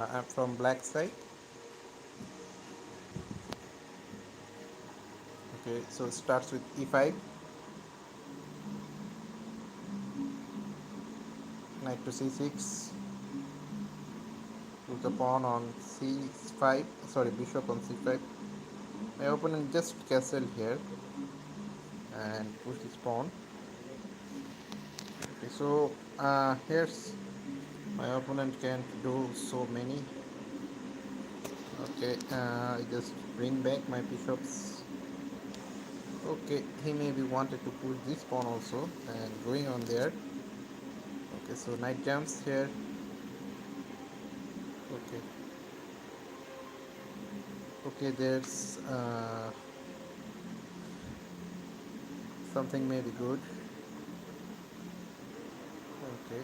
I'm from black side. Okay, so it starts with e5, knight to c6, put the pawn on c5, sorry, bishop on c5. My opponent just castled here and push this pawn. Okay, so here's my opponent can't do so many. Okay, I just bring back my bishops. Okay, he maybe wanted to push this pawn also and going on there. Okay, so knight jumps here. Okay, okay, there's something maybe good. Okay,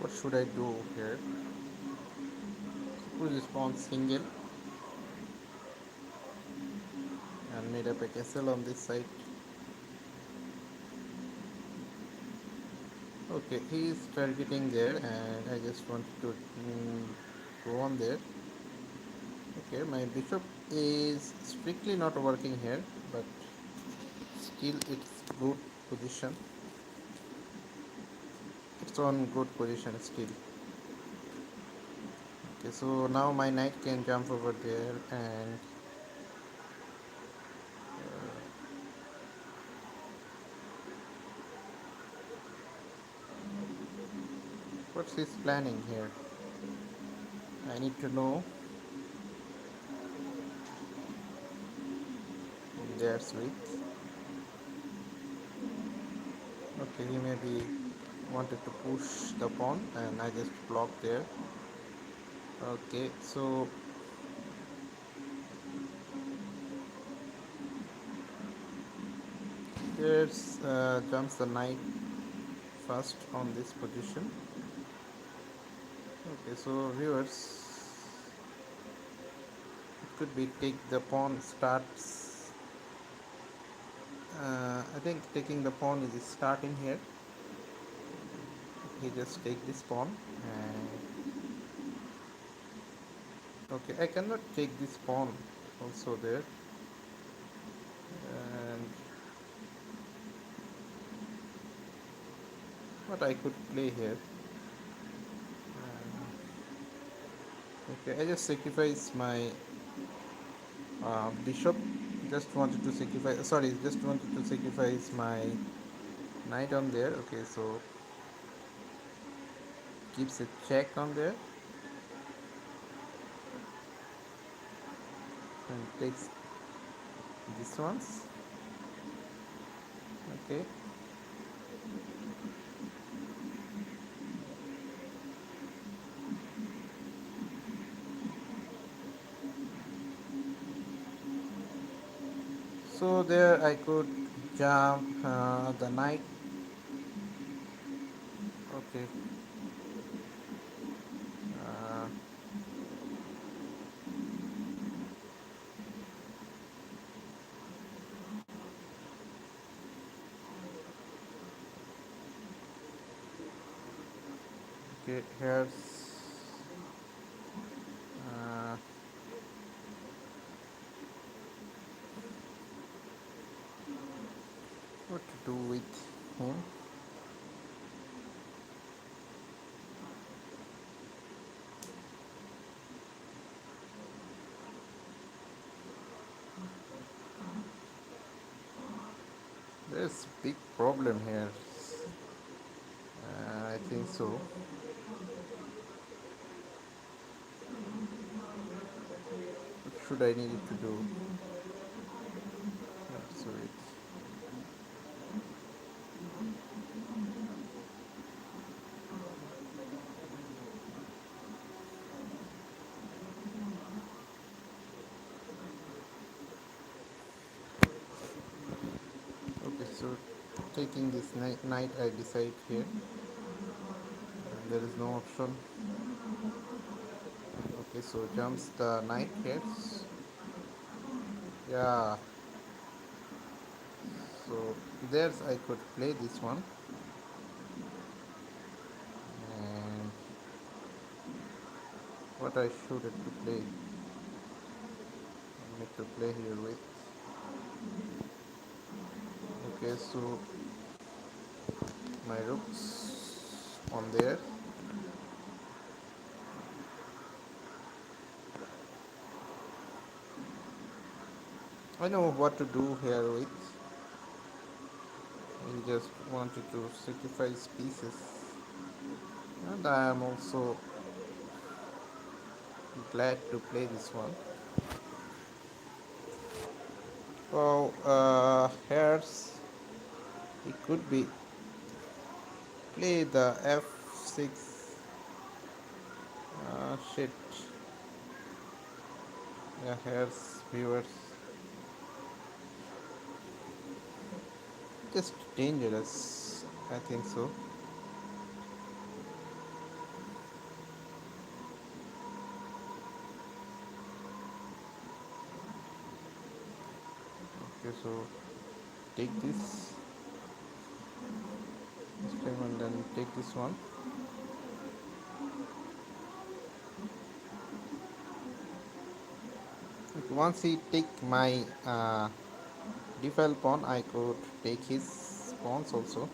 what should I do here? Push this pawn single and made up a castle on this side. Okay, he is targeting there and I just want to go on there. Okay, my bishop is strictly not working here, but still it's good position. It's on good position still. Okay, so now my knight can jump over there and what's his planning here? I need to know. There's with. Okay, he maybe wanted to push the pawn and I just blocked there. Okay, so here's jumps the knight first on this position. Okay, so viewers, it could be take the pawn starts. I think taking the pawn is starting here. He just take this pawn and okay, I cannot take this pawn also there and what I could play here. Okay, I just sacrifice my bishop. Just wanted to sacrifice. Sorry, just wanted to sacrifice my knight on there. Okay, so keeps a check on there and takes this ones. Okay, so there I could jump the knight. Okay, uh, okay. Here's uh, what to do with him. There's big problem here. I think so. What should I need to do? So it. taking this knight, I decide here. There is no option. Okay, so jumps the knight here. Yeah, so there's I could play this one, and what I should have to play. I need to play here with. Okay, so my rooks on there. I know what to do here with. I just wanted to sacrifice pieces, and I am also glad to play this one. Well, here's it could be play the f6. Shit. Yeah, here's viewers. Just dangerous. I think so. Okay, so take this time and then take this one. Like once he take my defile pawn, I could take his pawns also.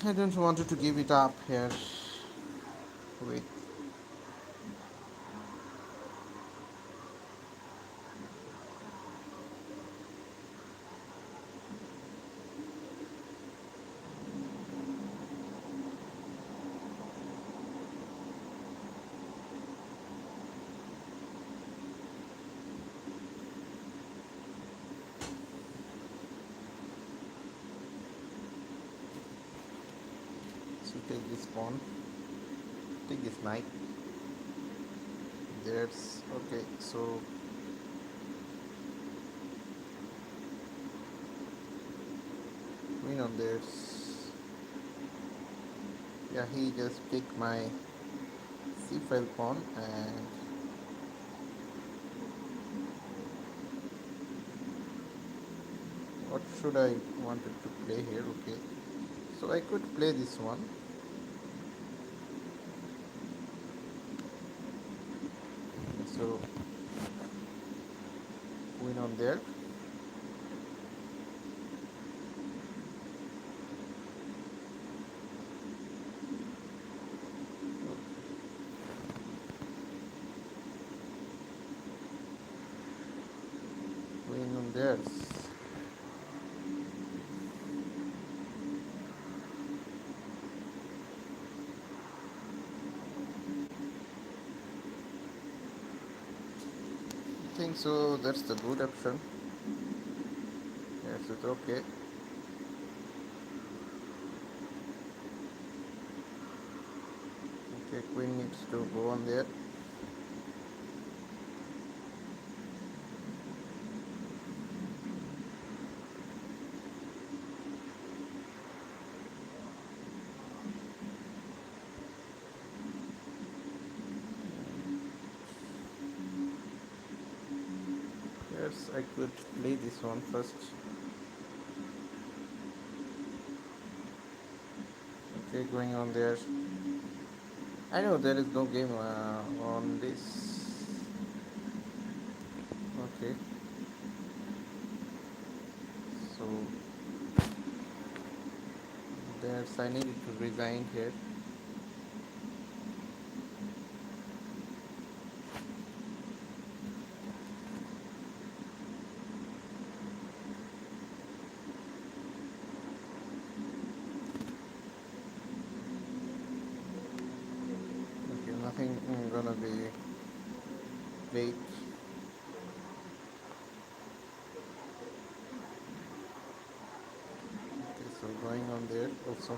I don't wanted to give it up here. Wait. So take this pawn, take this knight. There's okay. So queen on there's yeah. He just take my c file pawn, and what should I wanted to play here? Okay, so I could play this one. So queen on there. Queen on there. I think so. That's the good option. Yes, it's okay. Okay, queen needs to go on there. Yes, I could play this one first. Okay, going on there. I know there is no game on this. Okay, so there's I needed to resign here. Okay, nothing gonna be late. Okay, so going going on there also.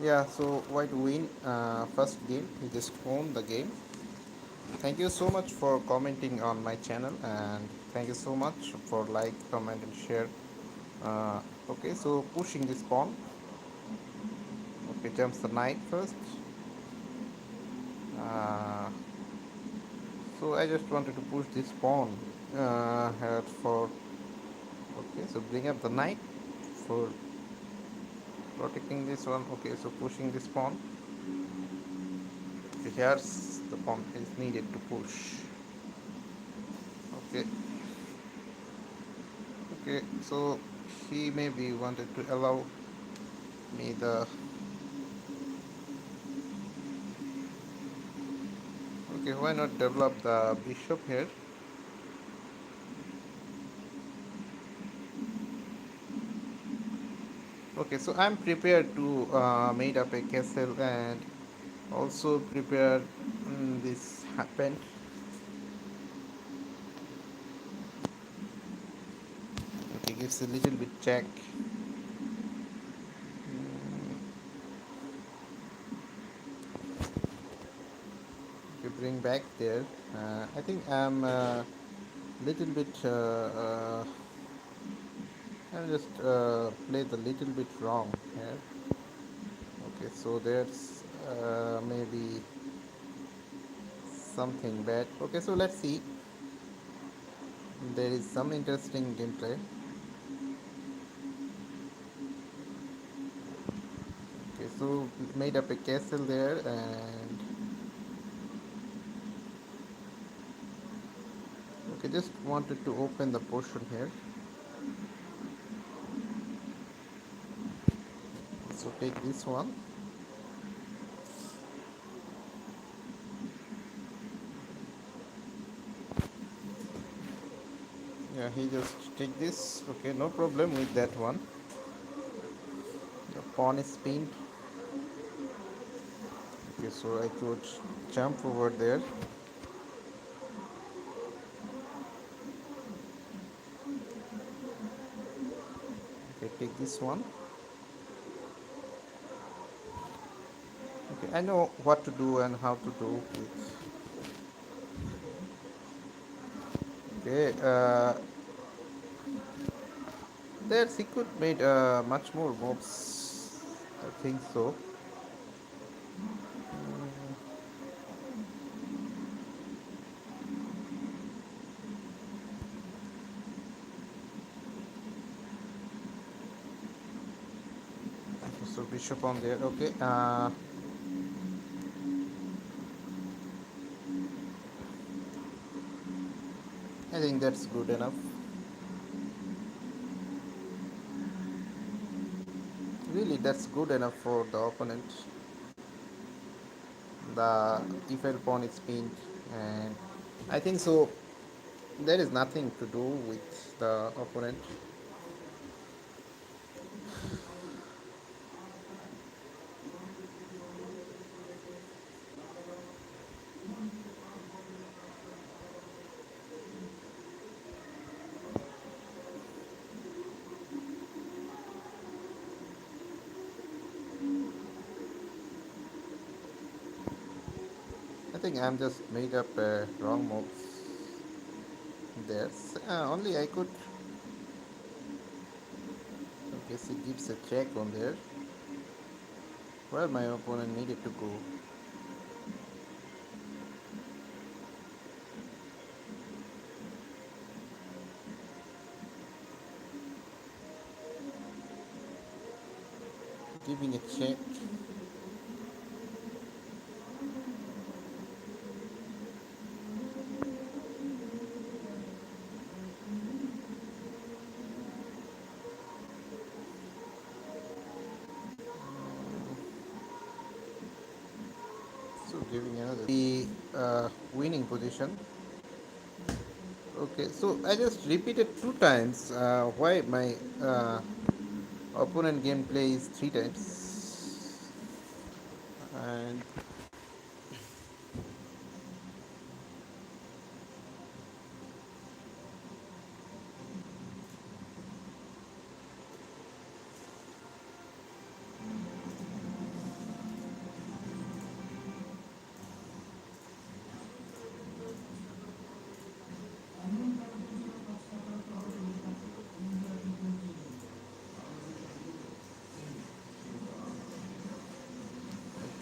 Yeah, so white win first game. He just won the game. Thank you so much for commenting on my channel, and thank you so much for like, comment, and share. Uh, okay, so pushing this pawn. Okay, jumps the knight first. Uh, so I just wanted to push this pawn here for. Okay, so bring up the knight for protecting this one. Okay, so pushing this pawn. Okay, here's the pawn is needed to push. Okay, okay, so he maybe wanted to allow me the. Okay, why not develop the bishop here? Okay, so I'm prepared to made up a castle and also prepared this happened. Okay, gives a little bit check. Okay, bring back there. I think I'm little bit. I just played a little bit wrong here. Okay, so there's maybe something bad. Okay, so let's see. There is some interesting gameplay. Okay, so made up a castle there, and okay, just wanted to open the portion here. So take this one. Yeah, he just take this. Okay, no problem with that one. The pawn is pinned. Okay, so I could jump over there. Okay, take this one. Okay, I know what to do and how to do it. Okay, there he could made much more moves. I think so. So bishop on there. Okay. I think that's good enough. Really, that's good enough for the opponent. The e-file pawn is pinned, and I think so. There is nothing to do with the opponent. I think I'm just made up wrong moves there. Only I could. Okay, she gives a check on there. Where my opponent needed to go. Giving a check. So giving another. The winning position. Okay, so I just repeated two times. Why my opponent gameplay is three times, and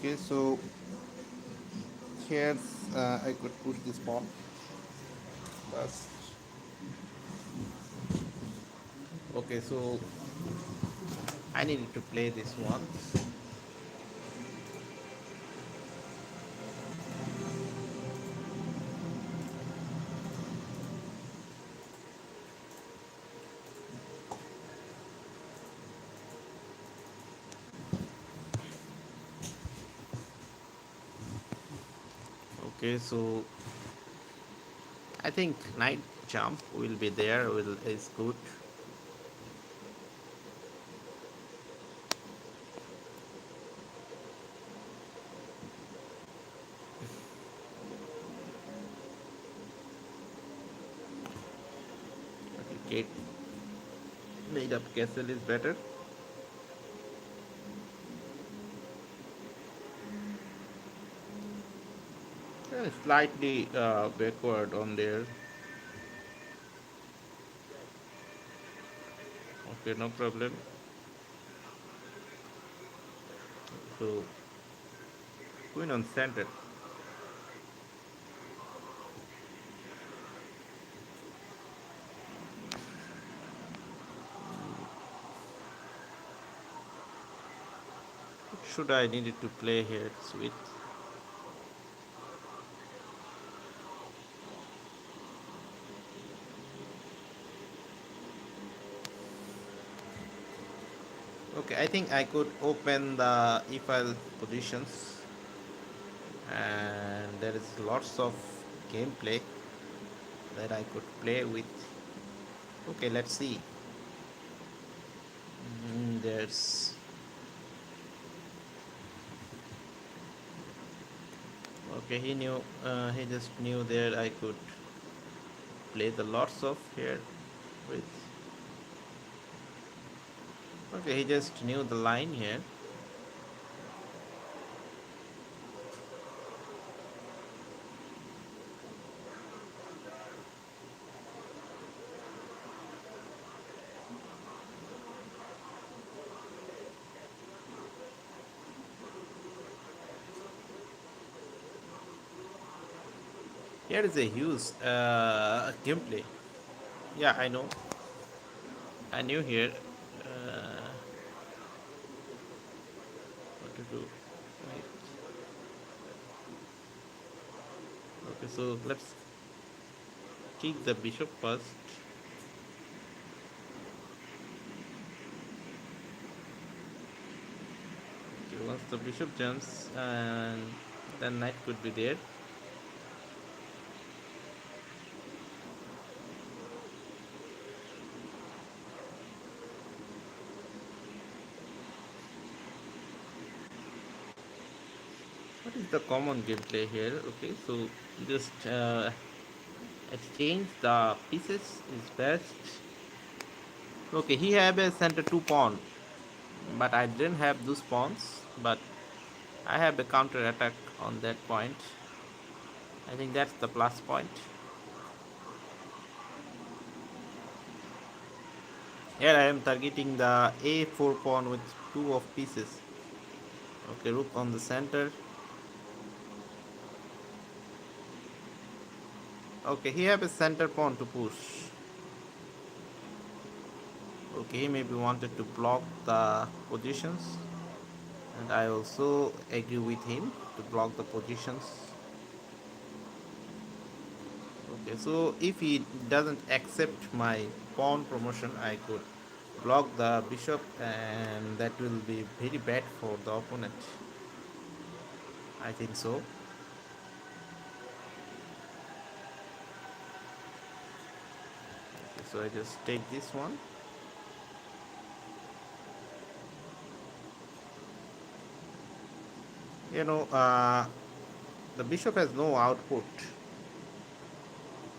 Okay, so here I could push this pawn first. Okay, so I needed to play this one. Okay, so I think knight jump will be there. Will is good. Okay, made up castle is better. Slightly backward on there. Okay, no problem. So queen on center. What should I needed to play here? Sweet. Okay, I think I could open the e-file positions, and there is lots of gameplay that I could play with. Okay, let's see. There's okay. He knew. He just knew there I could play the lots of here with. Okay, he just knew the line here. Here is a huge gameplay. Yeah, I know. I knew here what to do. Right. Okay, so let's kick the bishop first. Okay, once the bishop jumps, and then knight could be there. What is the common gameplay here? Okay, so just exchange the pieces is best. Okay, he have a center two pawn, but I didn't have those pawns. But I have a counter attack on that point. I think that's the plus point. Here I am targeting the a4 pawn with two of pieces. Okay, rook on the center. Okay, he have a center pawn to push. Okay, he maybe wanted to block the positions, and I also agree with him to block the positions. Okay, so if he doesn't accept my pawn promotion, I could block the bishop, and that will be very bad for the opponent. I think so. Okay, so I just take this one. You know, the bishop has no output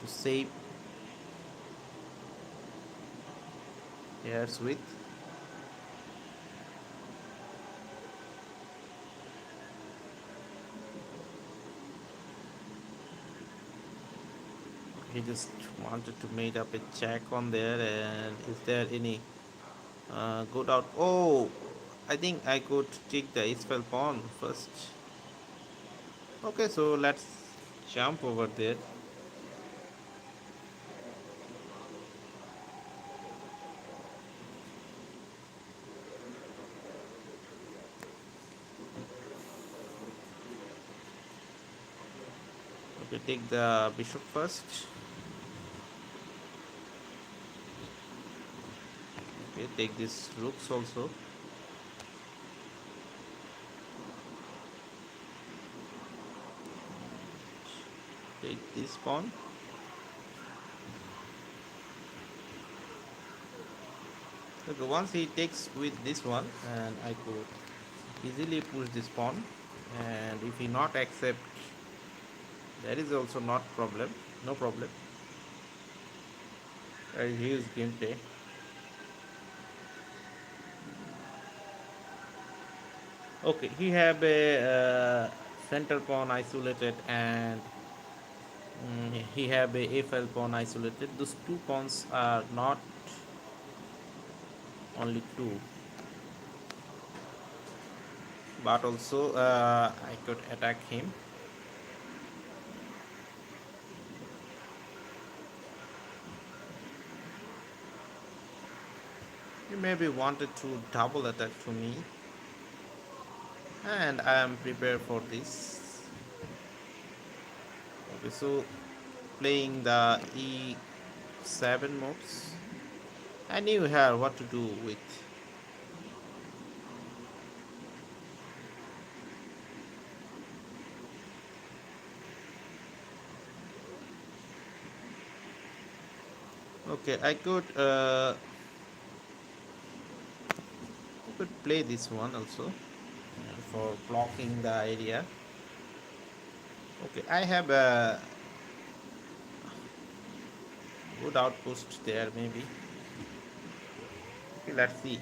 to save heirs with. He just wanted to make up a check on there, and is there any good out? Oh, I think I could take the Israel pawn first. Okay, so let's jump over there. Okay, take the bishop first. Okay, take this rooks also. Take this pawn. Okay, once he takes with this one, and I could easily push this pawn. And if he not accept, that is also not problem. No problem. That is his gameplay. Okay, he have a center pawn isolated, and he have a FL pawn isolated. Those two pawns are not only two, but also I could attack him. He maybe wanted to double attack to me, and I am prepared for this. Okay, so playing the E7 moves. I knew here what to do with. Okay, I could play this one also for blocking the area. Okay, I have a good outpost there maybe. Okay, let's see.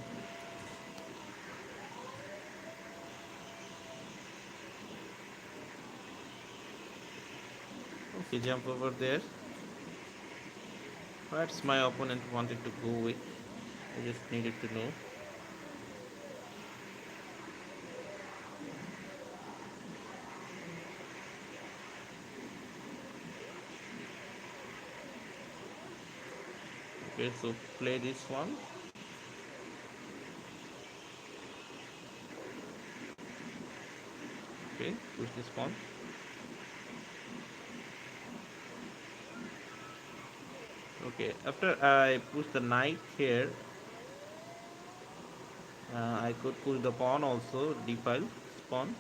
Okay, jump over there. What's my opponent wanted to go with? I just needed to know. Okay, so play this one. Okay, push this pawn. Okay, after I push the knight here, I could push the pawn also, d5 pawn.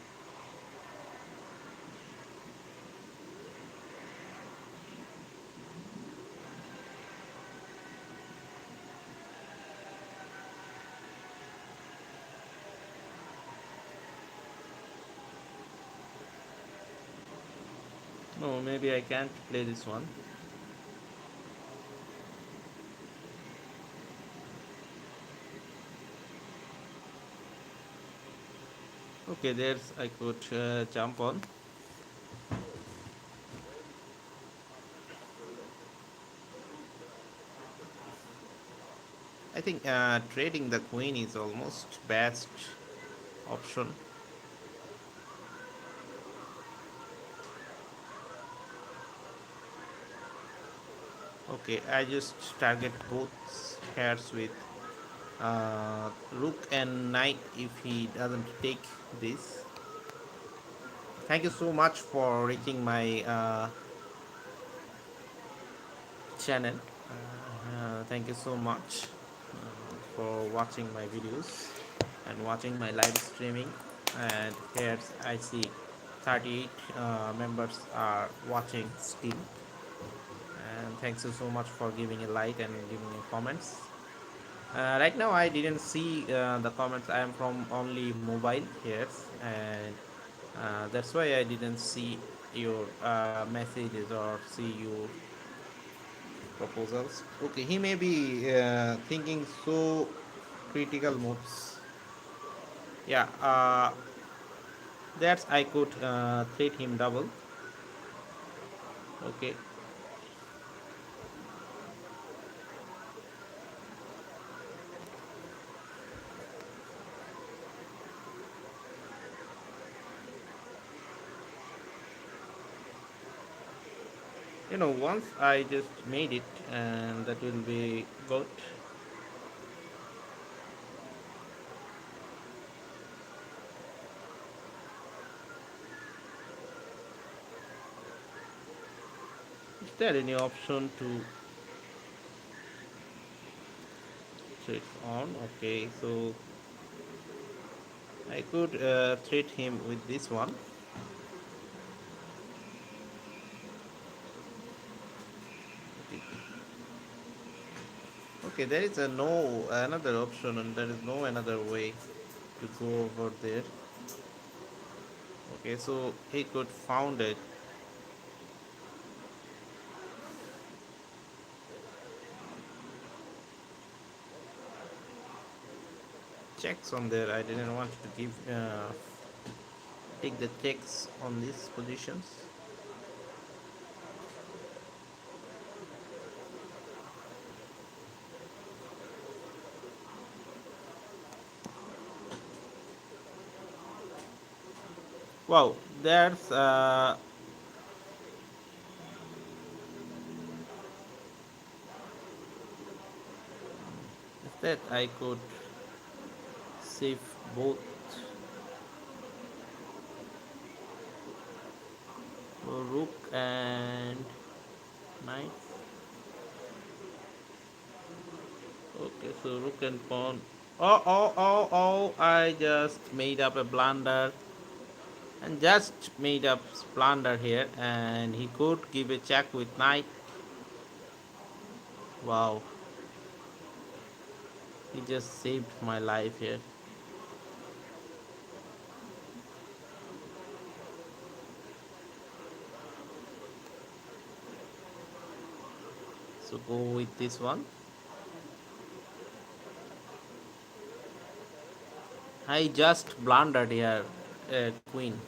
No, maybe I can't play this one. Okay, there's I could jump on. I think trading the queen is almost best option. Okay, I just target both pairs with rook and knight if he doesn't take this. Thank you so much for reaching my channel. Thank you so much for watching my videos and watching my live streaming. And here I see 38 members are watching still. And thanks you so much for giving a like and giving me comments. Right now I didn't see the comments. I am from only mobile here, and that's why I didn't see your messages or see your proposals. Okay, he may be thinking so critical moves. Yeah, that's I could treat him double. Okay, Once I just made it, and that will be good. Is there any option to trade on? Okay, so I could trade him with this one. Okay, there is a no another option, and there is no another way to go over there. Okay, so he could found it. Checks on there. I didn't want to give take the checks on these positions. Wow, there's that I could save both rook and knight. Okay, so rook and pawn. Oh, oh, oh, oh! I just made up a blunder, and just made up blunder here, and he could give a check with knight. Wow, he just saved my life here. So go with this one. I just blundered here, queen.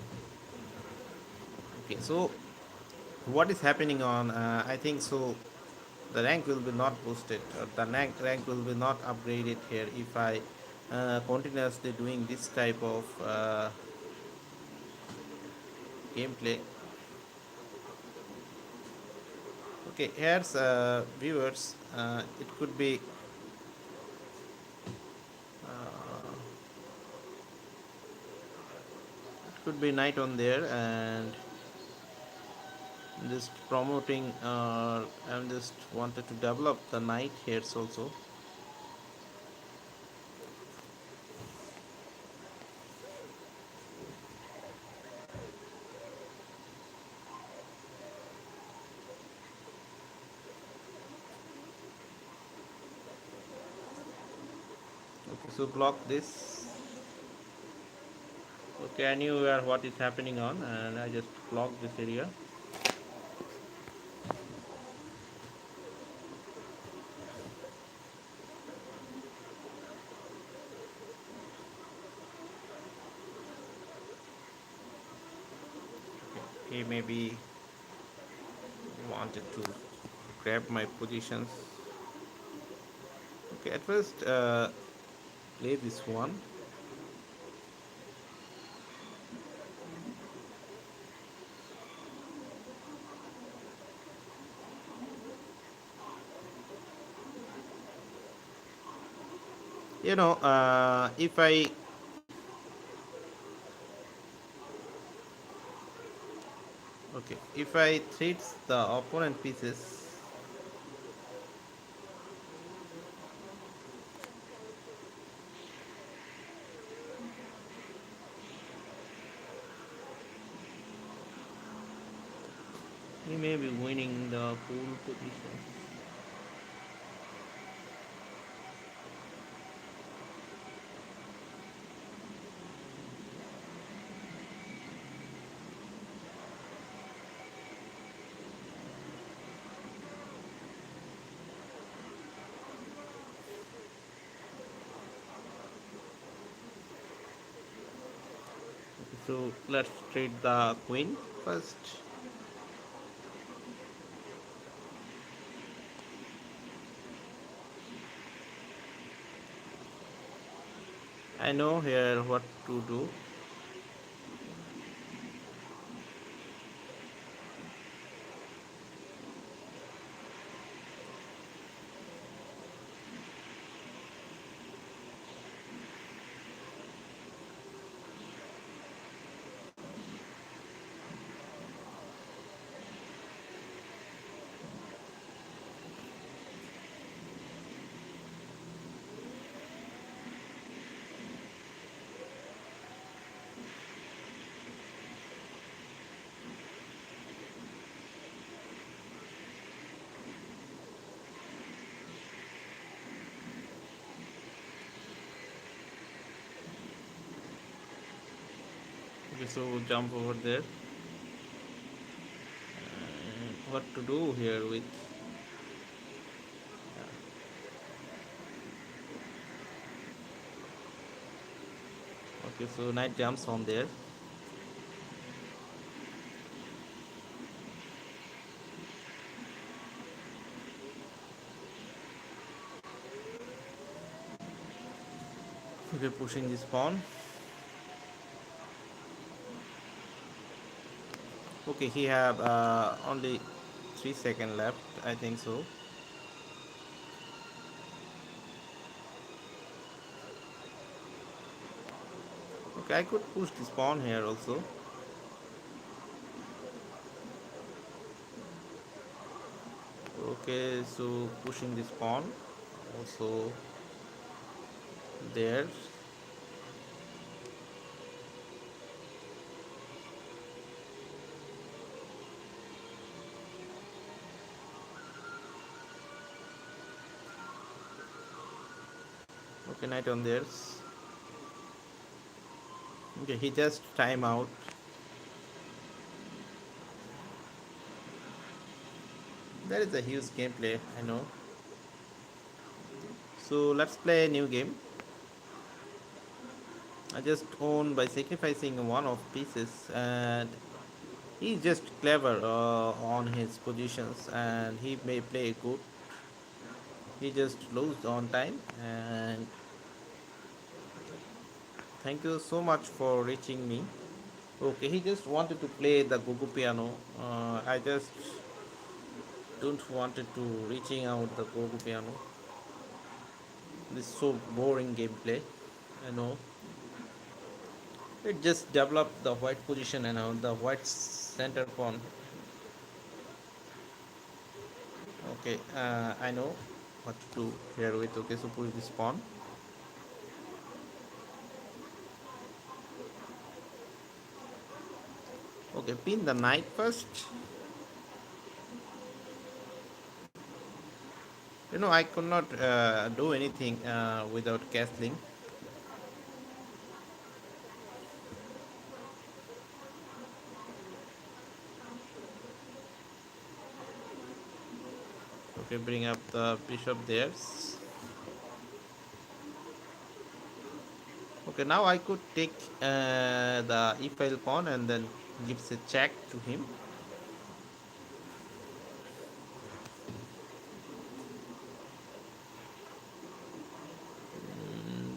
Okay, so what is happening on? I think so. The rank will be not boosted, or the rank will be not upgraded here if I continuously doing this type of gameplay. Okay, here's viewers. It could be knight on there, and just promoting. I'm just wanted to develop the knight here also. Okay, so block this. Okay, I knew where what is happening on, and I just block this area. He maybe wanted to grab my positions. Okay, at first play this one. If I okay, if I treat the opponent pieces, he may be winning the pole position. So let's trade the queen first. I know here what to do. Okay, so jump over there. What to do here with? Okay, so knight jumps on there. Okay, pushing this pawn. Okay, he have only 3 seconds left. I think so. Okay, I could push this pawn here also. Okay, so pushing this pawn also there. Okay, knight on there. Okay, he just time out. That is a huge gameplay, I know. So let's play a new game. I just won by sacrificing one of pieces, and he's just clever on his positions, and he may play good. He just lost on time, and thank you so much for reaching me. Okay, he just wanted to play the Gogo piano. I just don't wanted to reaching out the Gogo piano. This is so boring gameplay. I know. It just developed the white position and the white center pawn. Okay, I know what to do here with. Okay, so push this pawn. Okay, pin the knight first. I could not do anything without castling. Okay, bring up the bishop there. Okay, now I could take the e-file pawn and then gives a check to him.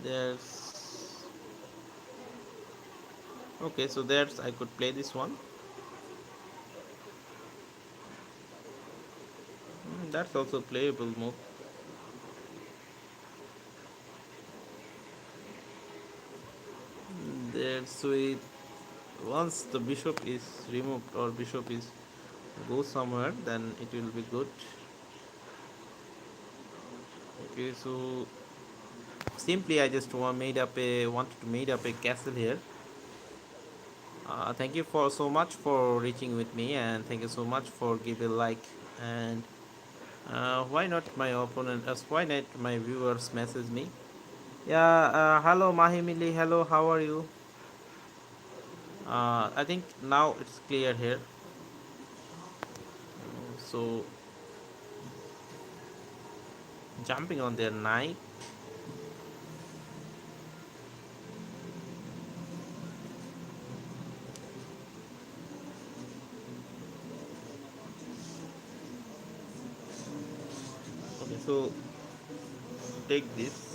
There's okay, so there's I could play this one. That's also playable move. There's so once the bishop is removed or bishop is go somewhere, then it will be good. Okay, so simply I just wanted to made up a castle here. Thank you for so much for reaching with me, and thank you so much for giving a like. And why not my opponent? Why not my viewers message me? Yeah, hello Mahimili. Hello, how are you? I think now it's clear here. So jumping on their knight. Okay, so take this.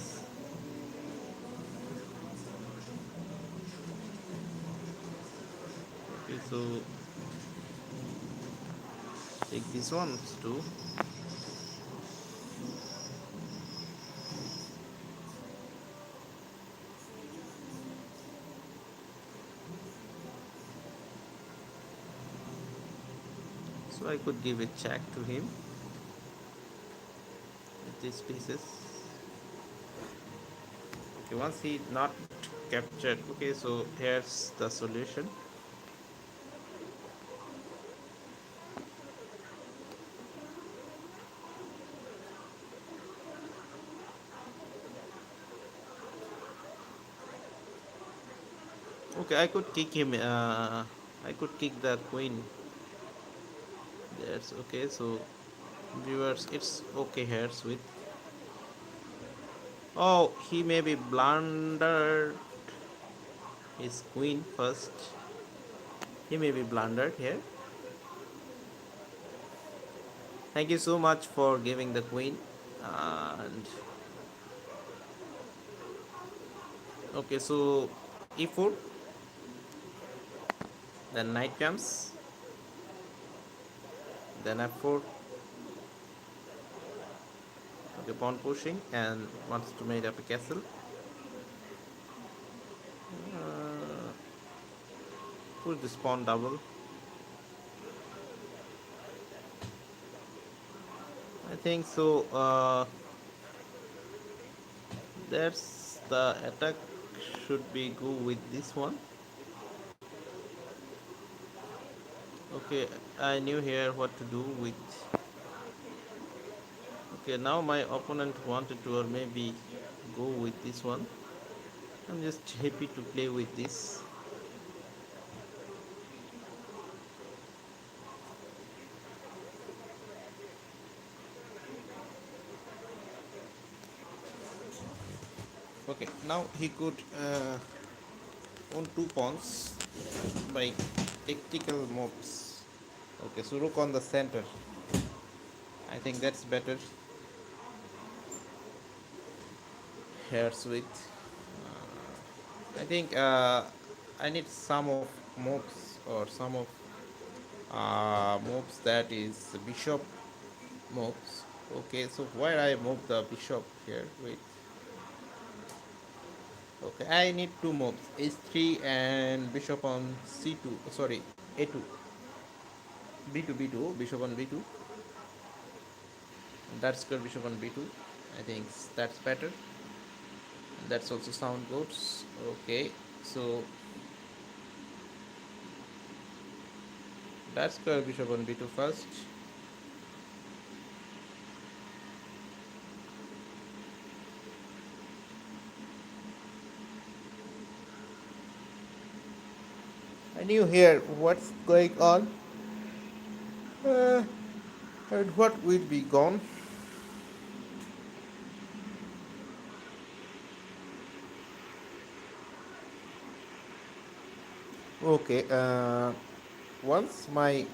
Okay, so take this one too. So I could give a check to him with these pieces. Okay, once he not captured. Okay, so here's the solution. Okay, I could kick him. I could kick the queen. That's okay. So, viewers, it's okay here, sweet. Oh, he may be blundered his queen first. He may be blundered here. Thank you so much for giving the queen. And okay, so e4, then knight comes, then f4. Okay, pawn pushing and wants to make up a castle. Uh, Push this pawn double. I think so. That's the attack should be go with this one. Okay, I knew here what to do with. Okay, now my opponent wanted to or maybe go with this one. I'm just happy to play with this. Okay, now he could own two pawns by tactical moves. Okay, so rook on the center. I think that's better. Here's with. I think I need some of moves or some of moves that is bishop moves. Okay, so where I move the bishop here? Wait. Okay, I need two moves: h3 and bishop on c2. Sorry, a2, b2, b2, bishop on b2. That's good. Bishop on b2. I think that's better. That's also sound good. Okay, so that's good. Bishop on b2 first. I knew here what's going on uh, and what will be gone. Okay, once my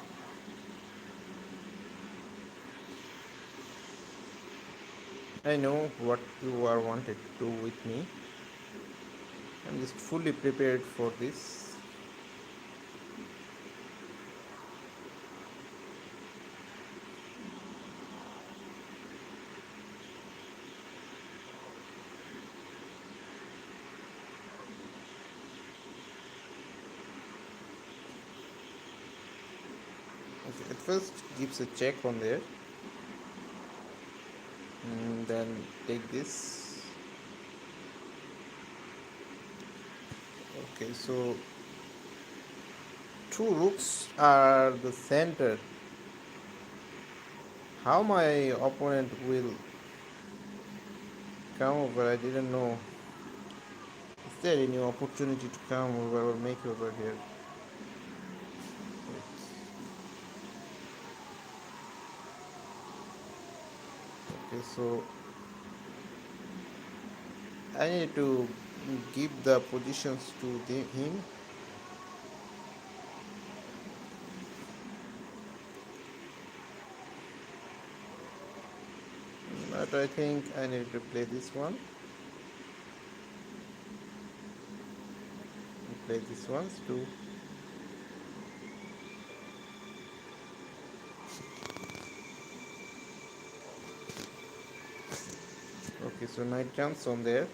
I know what you are wanted to do with me. I'm just fully prepared for this. Okay, at first gives a check on there, and then take this. Okay, so two rooks are the center. How my opponent will come over, I didn't know. Is there any opportunity to come over or make over here? Okay, so I need to give the positions to him, but I think I need to play this one. Play this one too. Okay, so knight jumps on there.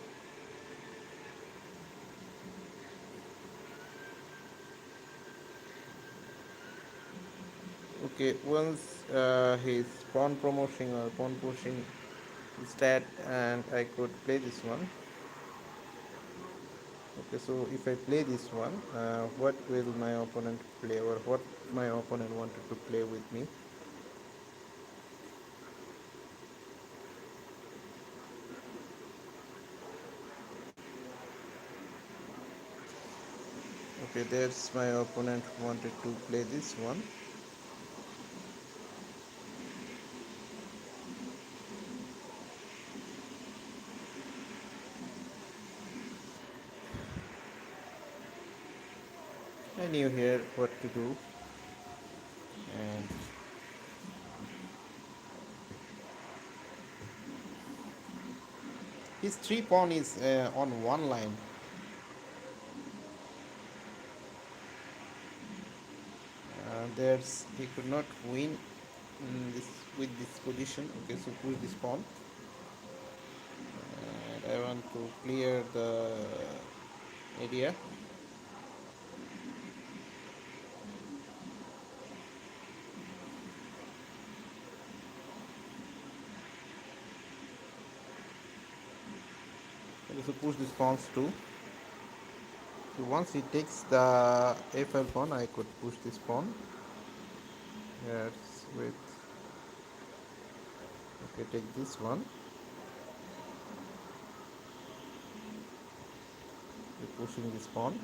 Okay, once his pawn promotion or pawn pushing is dead, and I could play this one. Okay, so if I play this one, what will my opponent play, or what my opponent wanted to play with me? Okay, there's my opponent wanted to play this one. I knew here what to do, and his three pawn is on one line. There's he could not win this with this position. Okay, so push this pawn, and I want to clear the area. Okay, so push this pawns too. So once he takes the a5 pawn, I could push this pawn. Yes, with okay, take this one. We're pushing this pawn.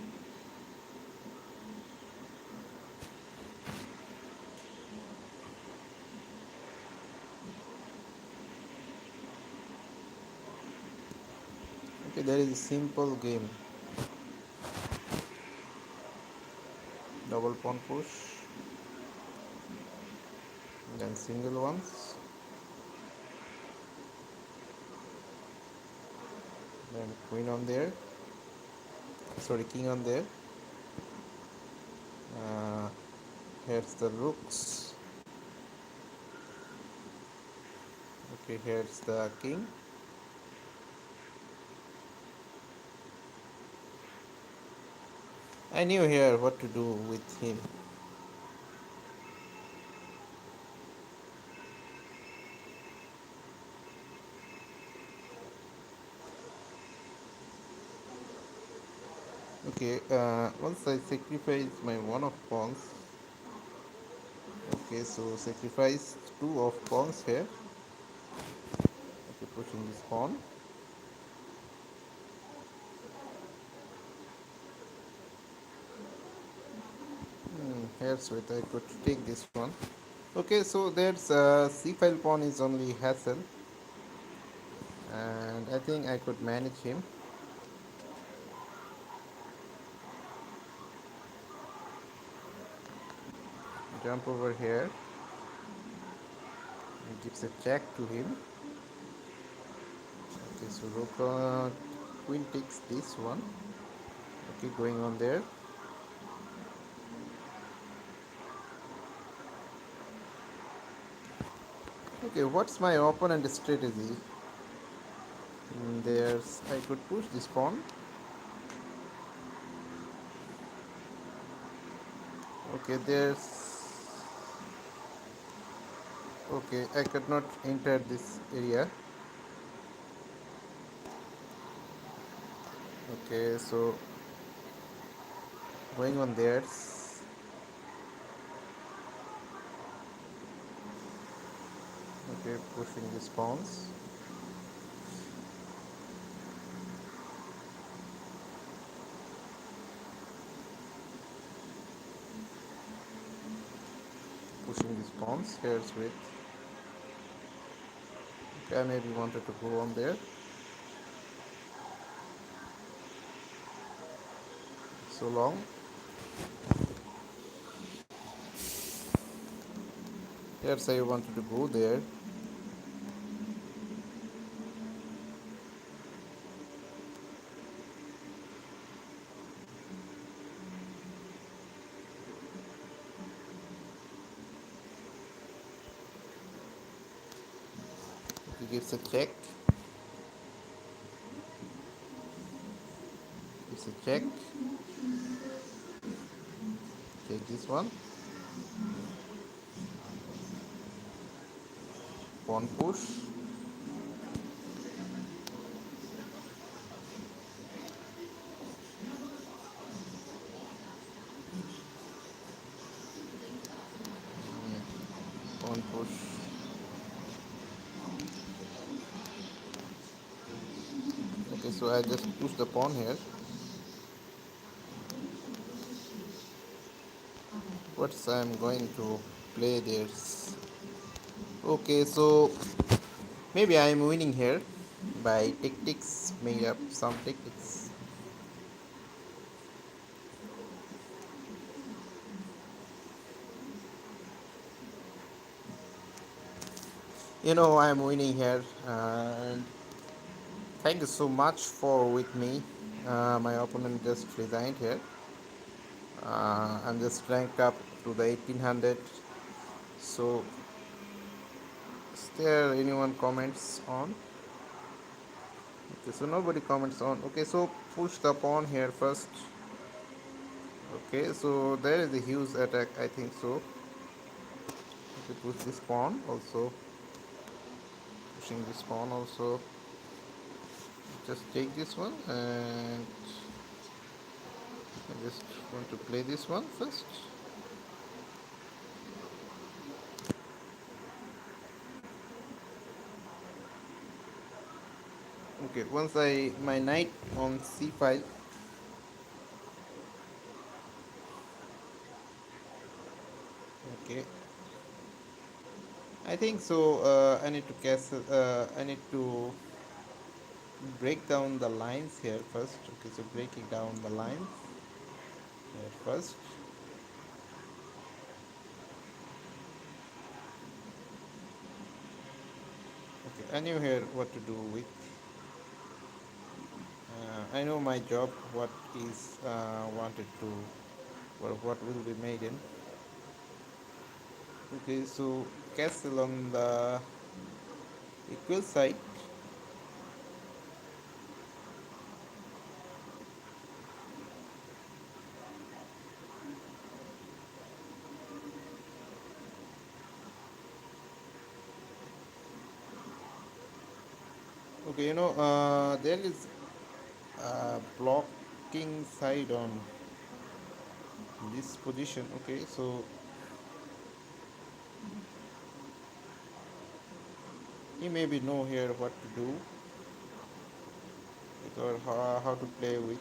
Okay, there is a simple game. Double pawn push, then single ones, then queen on there. Sorry, king on there. Uh, Here's the rooks. Okay, here's the king. I knew here what to do with him. Okay, once I sacrifice my one of pawns. Okay, so sacrifice two of pawns here. Okay, pushing this pawn. Here's with I could take this one. Okay, so there's c5 pawn is only hassle, and I think I could manage him. Jump over here and gives a check to him. Okay, so rook queen takes this one. Okay, going on there. Okay, what's my opponent strategy? There's I could push this pawn. Okay, there's okay. I could not enter this area. Okay, so going on there. Okay, pushing these pawns. Pushing these pawns. Here's with. Okay, I maybe wanted to go on there. So long. Here's I wanted to go there. He gives a check. Gives a check. Take this one. Pawn push. Pawn push. Okay, so I just push the pawn here. What's I'm going to play this? Okay, so maybe I'm winning here by tactics, made up some tactics. I'm winning here, and thank you so much for with me. My opponent just resigned here. I'm just ranked up to the 1800. So, is there anyone comments on? Okay, so nobody comments on. Okay, so push the pawn here first. Okay, so there is a huge attack, I think so. Okay, push this pawn also. Pushing this pawn also. Just take this one, and I just want to play this one first. Okay, once I my knight on c5. Okay, I think so. I need to castle. I need to break down the lines here first. Okay, so breaking down the lines here first. Okay, I knew here what to do with. I know my job. What is wanted to, or what will be made in. Okay, so castle on the equal side. Okay, there is a blocking side on this position. Okay, so he maybe know here what to do with, or how to play with.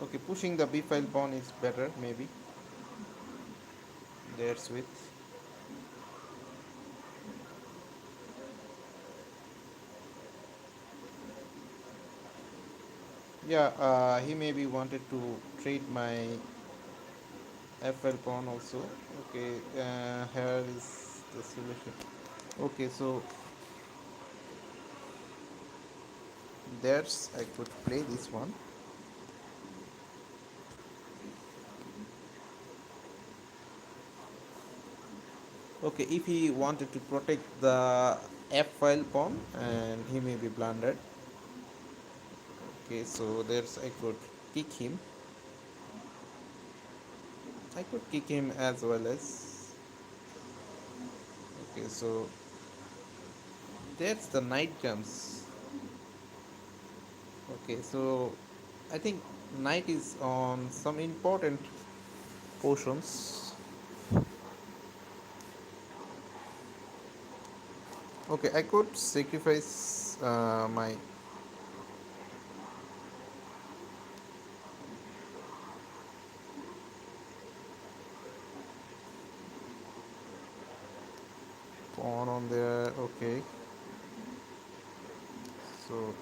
Okay, pushing the b file pawn is better maybe. There's with. Yeah, he maybe wanted to trade my FL pawn also. Okay, here is the solution. Okay, so there's I could play this one. Okay, if he wanted to protect the F file pawn, and he may be blundered. Okay, so there's I could kick him. I could kick him as well as. Okay, so there's the knight jumps. Okay, so I think knight is on some important portions. Okay, I could sacrifice my. Pawn on there. Okay, so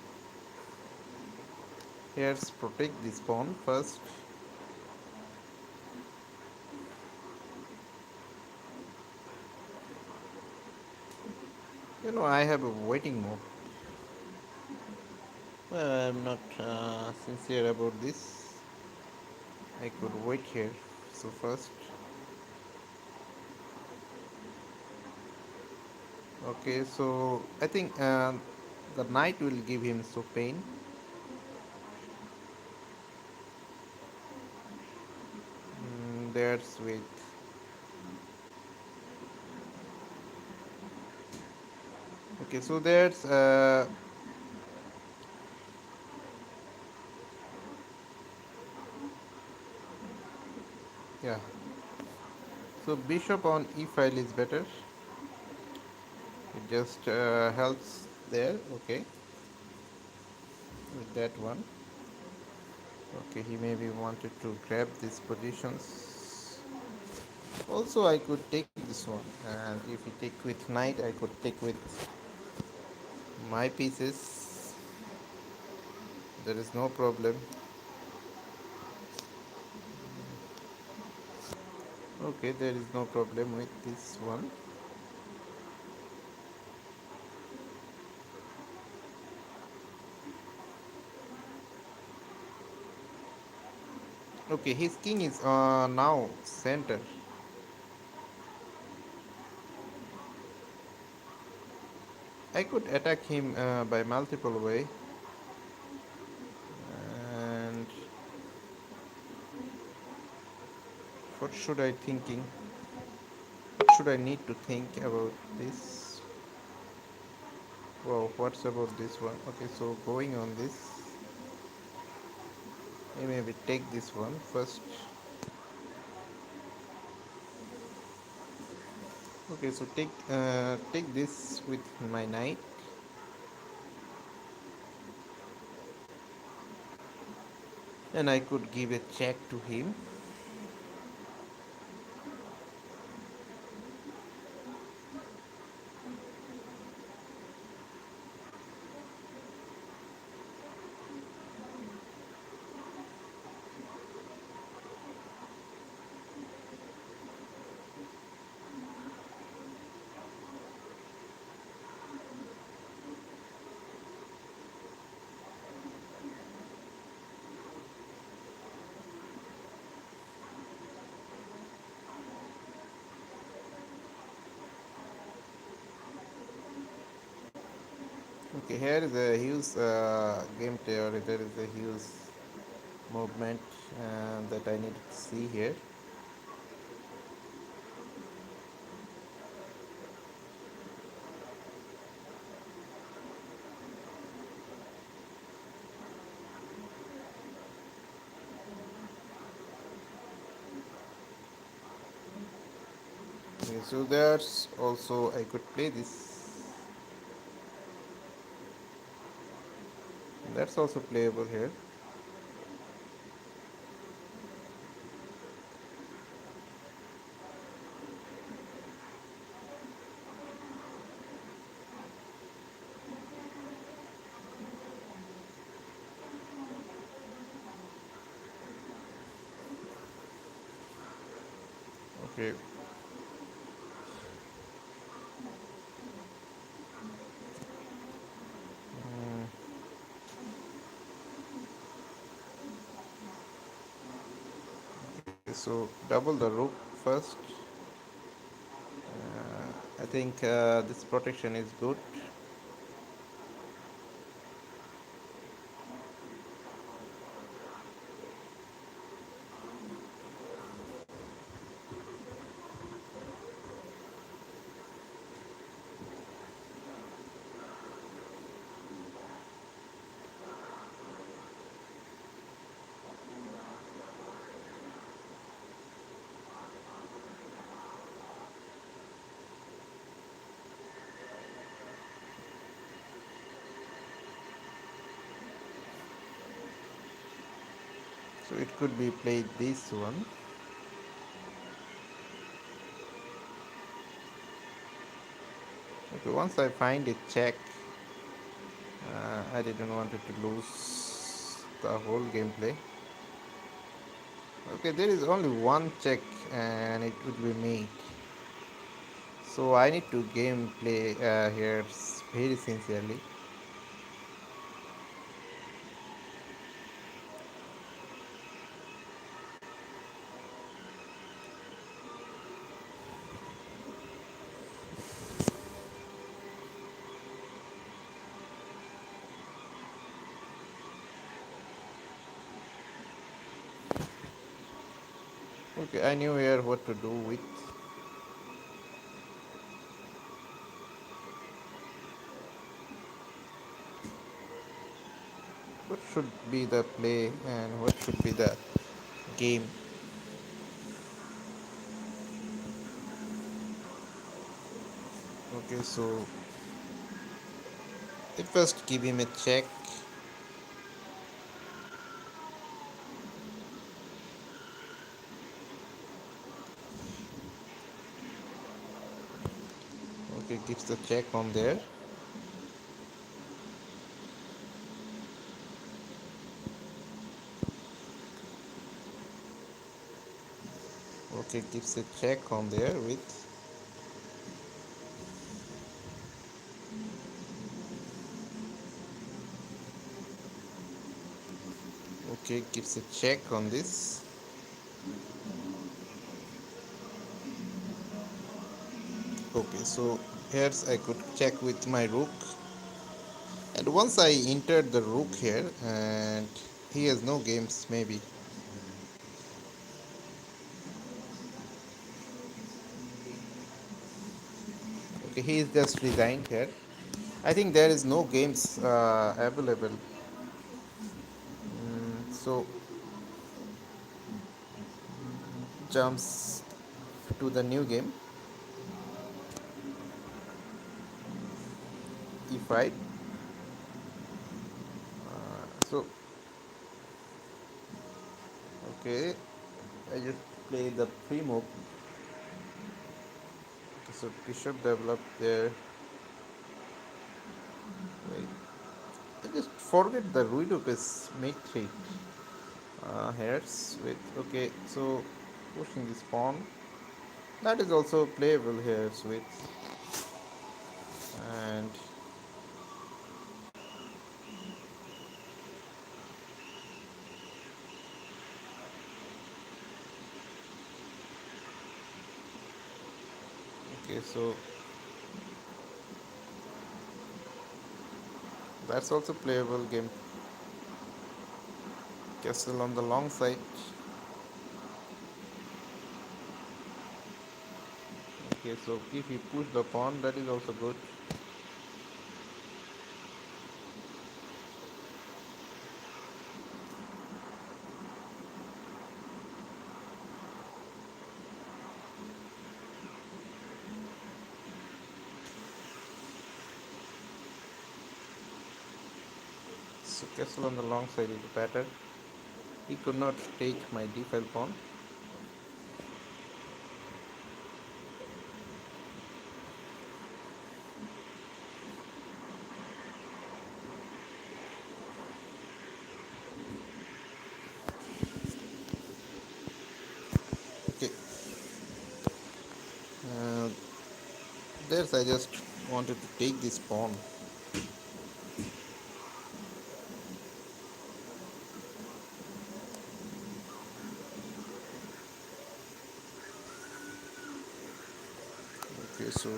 here's protect this pawn first. I have a waiting mode. Well, I'm not sincere about this. I could wait here. So first, okay. So I think the knight will give him so pain. There's with. Okay, so there's yeah. So bishop on e file is better. It just helps there. Okay. with that one. Okay, he maybe wanted to grab these positions. Also, I could take this one, and if he take with knight, I could take with my pieces. There is no problem. Okay, there is no problem with this one. Okay, his king is now center. I could attack him by multiple way, and what should I thinking? What should I need to think about this? Wow, what's about this one? Okay, so going on this, I maybe take this one first. Okay, so take this with my knight, and I could give a check to him. Okay, here is a huge game theory. There is a huge movement that I need to see here. Okay, so there's also I could play this. That's also playable here. Okay, so double the rook first. I think this protection is good. So it could be played this one. Okay, once I find a check, I didn't want it to lose the whole gameplay. Okay, there is only one check and it would be mate. So I need to gameplay here very sincerely. Okay, I knew here what to do with. What should be the play and what should be the game. Okay, so I first give him a check. Okay, gives the check on there. Okay, gives a check on there with. Okay, gives a check on this. Okay, so here's I could check with my rook, and once I entered the rook here, and he has no games maybe. Okay, he is just resigned here. I think there is no games available. So jumps to the new game, e5. So okay, I just play the pre-move. So bishop developed there. Wait, I just forget the rook is mate 3. Here's with okay. So pushing this pawn. That is also playable here with, and okay. So that's also playable game. Castle on the long side. Okay, so if you push the pawn, that is also good. So castle on the long side is better. He could not take my d5 pawn. Okay, uh, there's I just wanted to take this pawn. Okay, so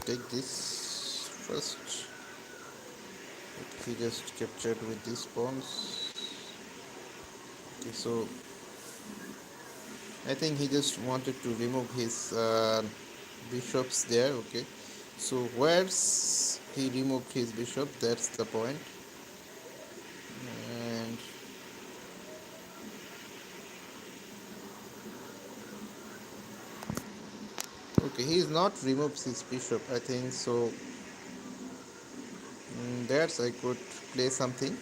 take this first. He just captured with these pawns. Okay, so I think he just wanted to remove his bishops there. Okay, so where's he removed his bishop? That's the point. And okay, he's not removed his bishop. I think so. There's I could play something.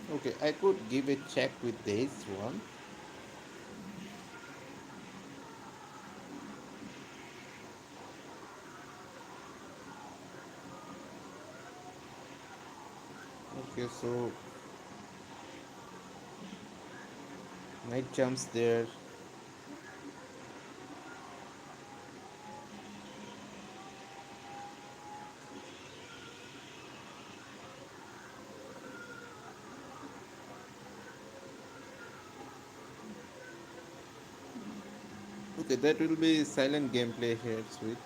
Okay, I could give a check with this one. Okay, so knight jumps there. Okay, that will be silent gameplay here, sweet.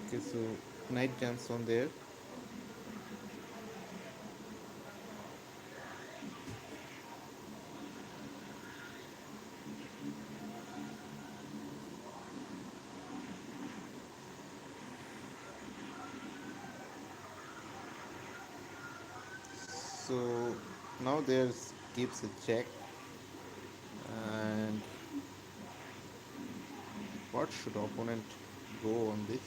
Okay, so knight jumps on there. so now there's gives a check, and what should opponent go on this?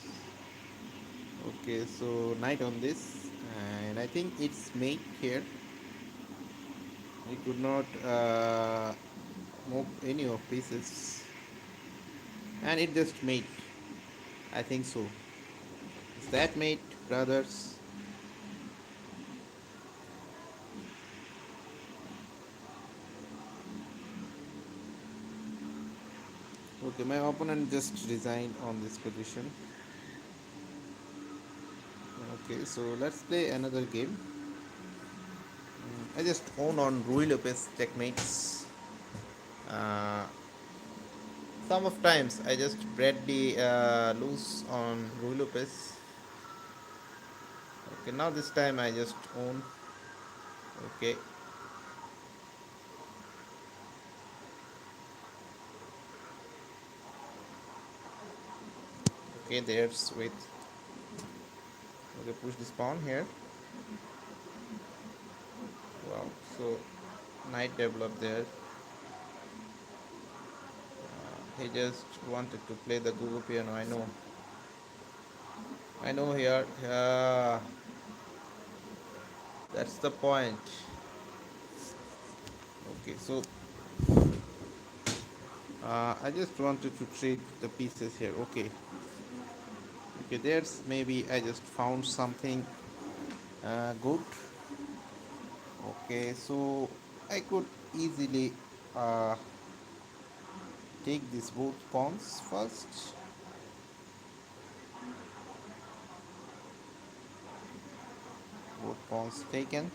Okay, so knight on this, and I think it's mate here. He could not move any of pieces, and it just mate. I think so. Is that mate, brothers? Okay, my opponent just resigned on this position. Okay, so let's play another game. I just own on Rui Lopez checkmates. Uh, some of times I just Bradley lose on Rui Lopez. Okay, now this time I just own. Okay, okay, there's with. Okay, push this pawn here. Wow, so knight developed there. He just wanted to play the Google piano. I know. I know here. That's the point. Okay, so I just wanted to trade the pieces here. Okay, okay. There's maybe I just found something good. Okay, so I could easily uh, take these both pawns first. Both pawns taken.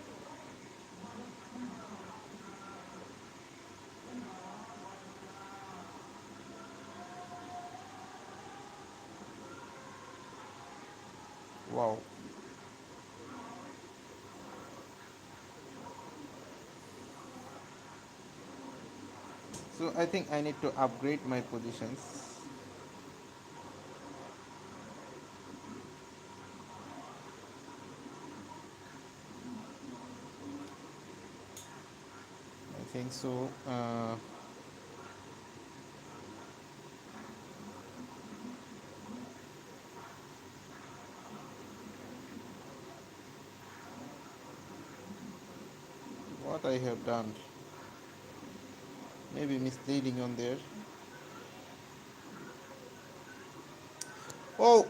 Wow. So I think I need to upgrade my positions. I think so. What I have done, maybe misleading on there. Oh,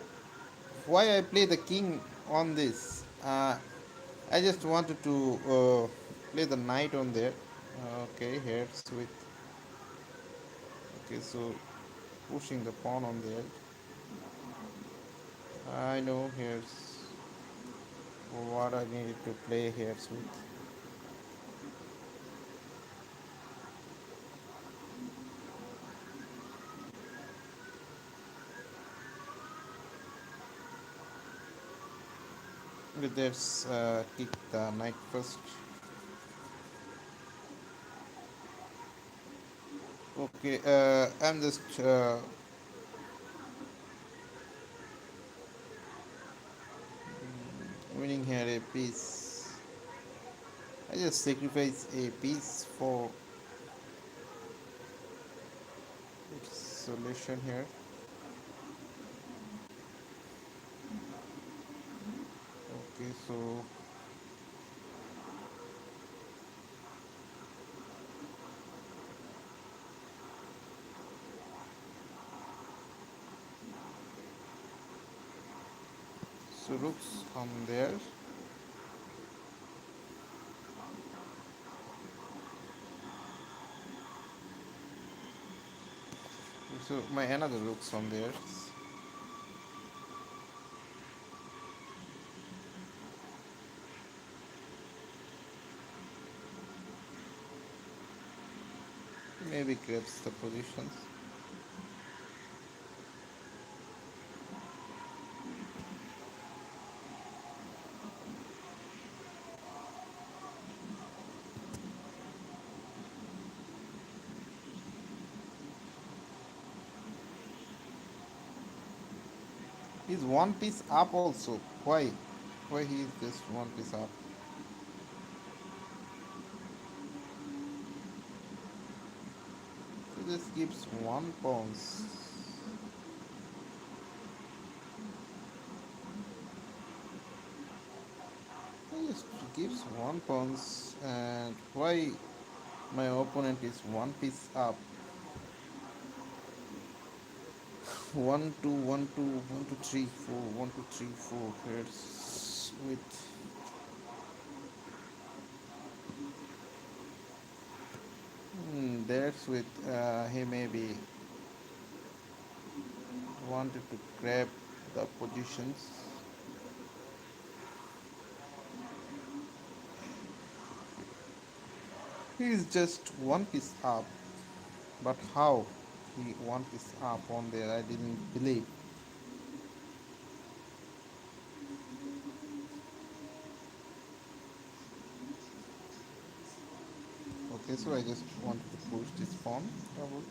why I play the king on this? I just wanted to play the knight on there. Okay, here's with. Okay, so pushing the pawn on there. I know here's what I needed to play here with. With this, kick the knight first. Okay, I'm just winning here a piece. I just sacrifice a piece for its solution here. Okay, so rooks on there. So my another rooks on there. Maybe grabs the positions. He's one piece up also. Why? Why he is just one piece up? This gives one pawns. It gives one pawns, and why my opponent is one piece up? One two one two one two three four one two three four. Here's with that's with he maybe wanted to grab the positions. He is just one piece up, but how he one piece up on there? I didn't believe. Okay, so I just wanted to push this pawn. Double.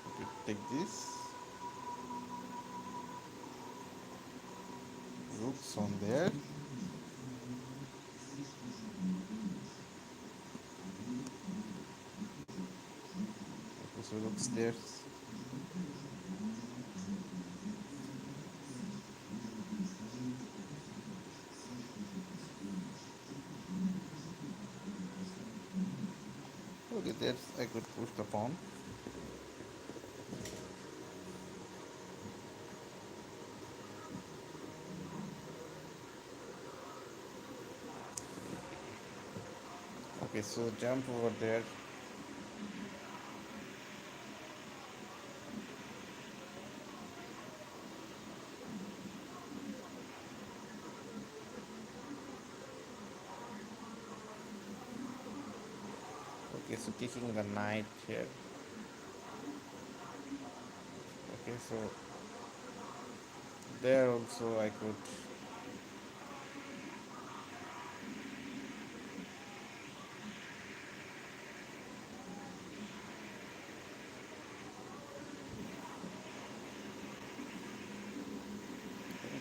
Okay, take this. Rooks on there. Okay, so rooks there. Okay, that's I could push the pawn. Okay, so jump over there. Okay, so kicking the knight here. Okay, so there also I could.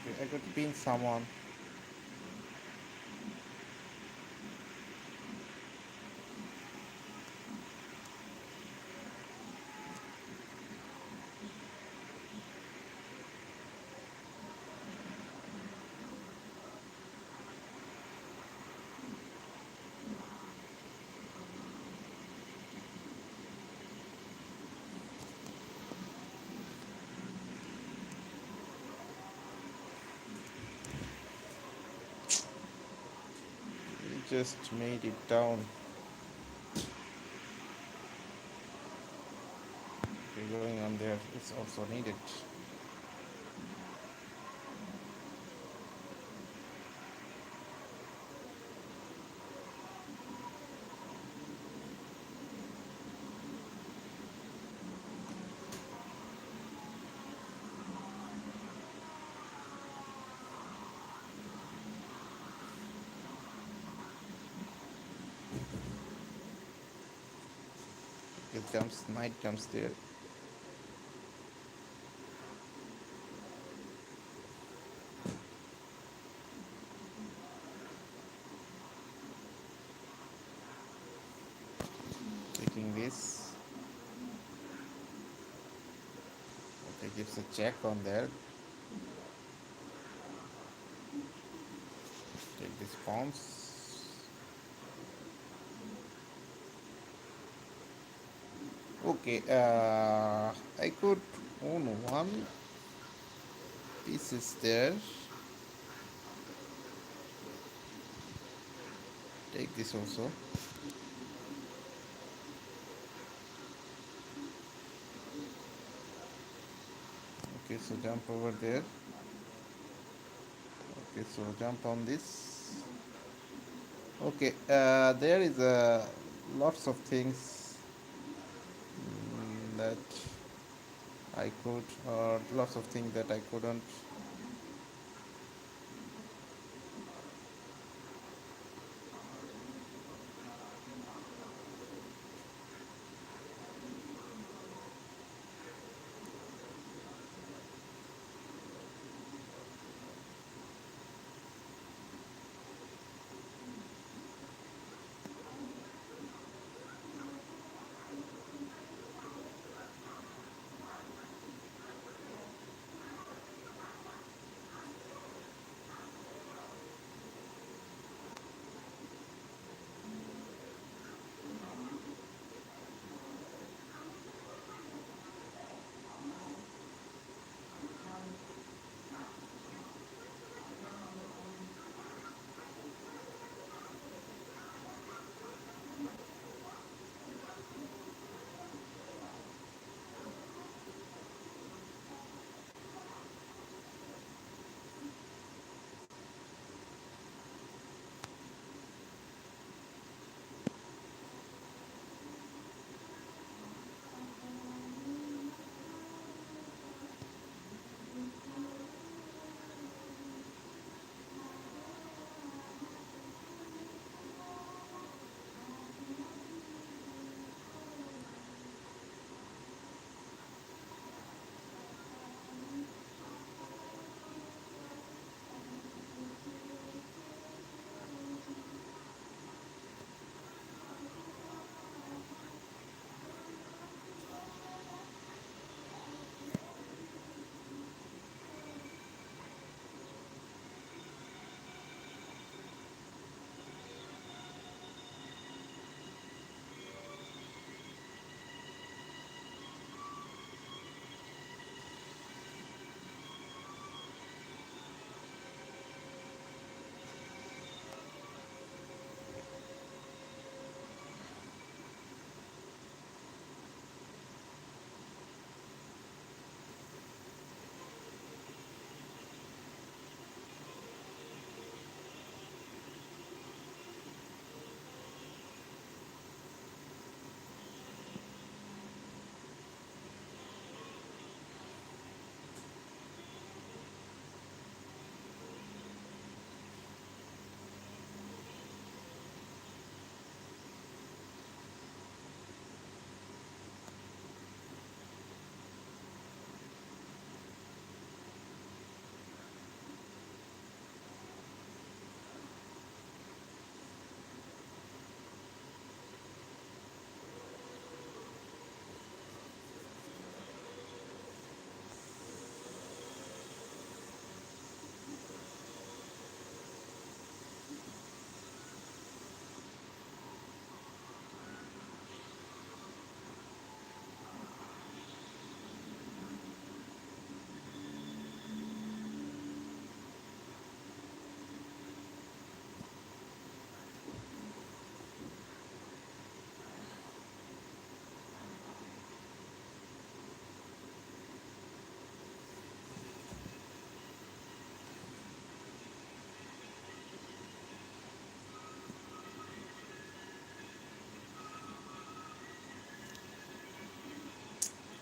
Okay, I could pin someone. He just made it down. Okay, going on there is also needed. It jumps, knight jumps there. Taking this. Okay, gives a check on there. Take this pawns. Okay, I could own one piece is there. Take this also. Okay, so jump over there. Okay, so jump on this. Okay, there is lots of things that I could, or lots of things that I couldn't.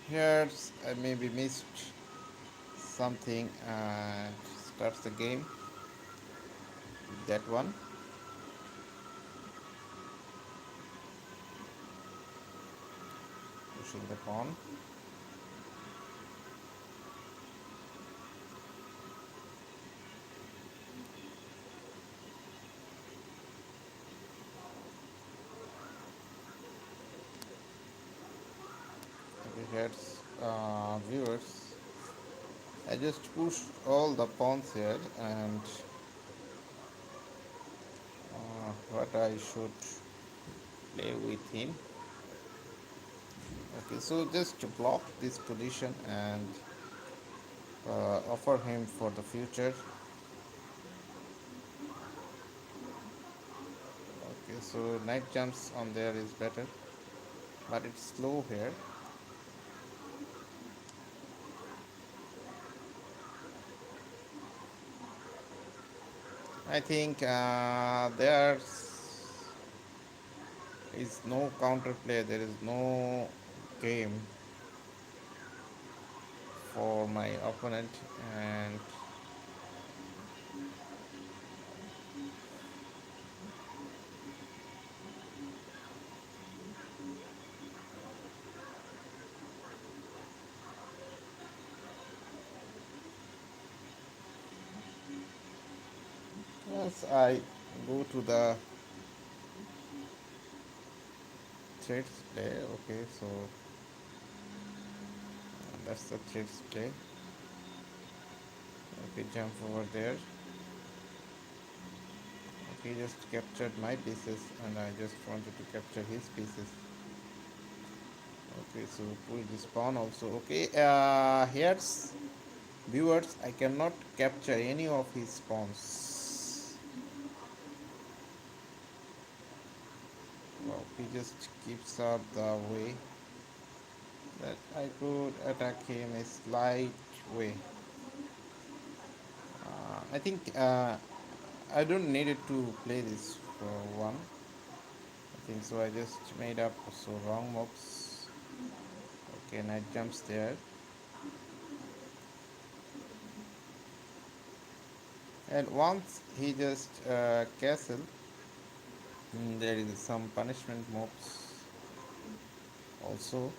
Here's I maybe missed something. Starts the game. That one. Pushing the pawn. Okay, here's viewers. I just pushed all the pawns here, and what I should play with him. Okay, so just to block this position and offer him for the future. Okay, so knight jumps on there is better, but it's slow here. I think there is no counterplay. There is no game for my opponent, and as I go to the threads play. Okay, so that's the threads play. Okay, jump over there. Okay, just captured my pieces, and I just wanted to capture his pieces. Okay, so pull this pawn also. Okay, here's viewers. I cannot capture any of his pawns. Well, he just keeps up the way that I could attack him a slight way. I think I don't need it to play this for one. I think so. I just made up so wrong moves. Okay, knight jumps there, and once he just castle, there is some punishment moves also.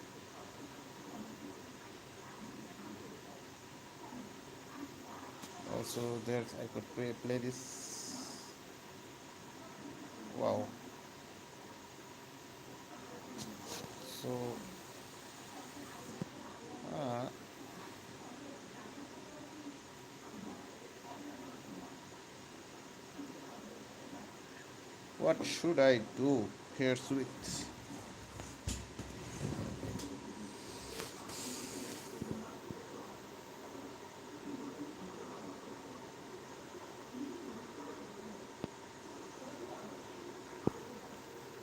Also, there's I could play this. Wow. So uh, what should I do here, sweet?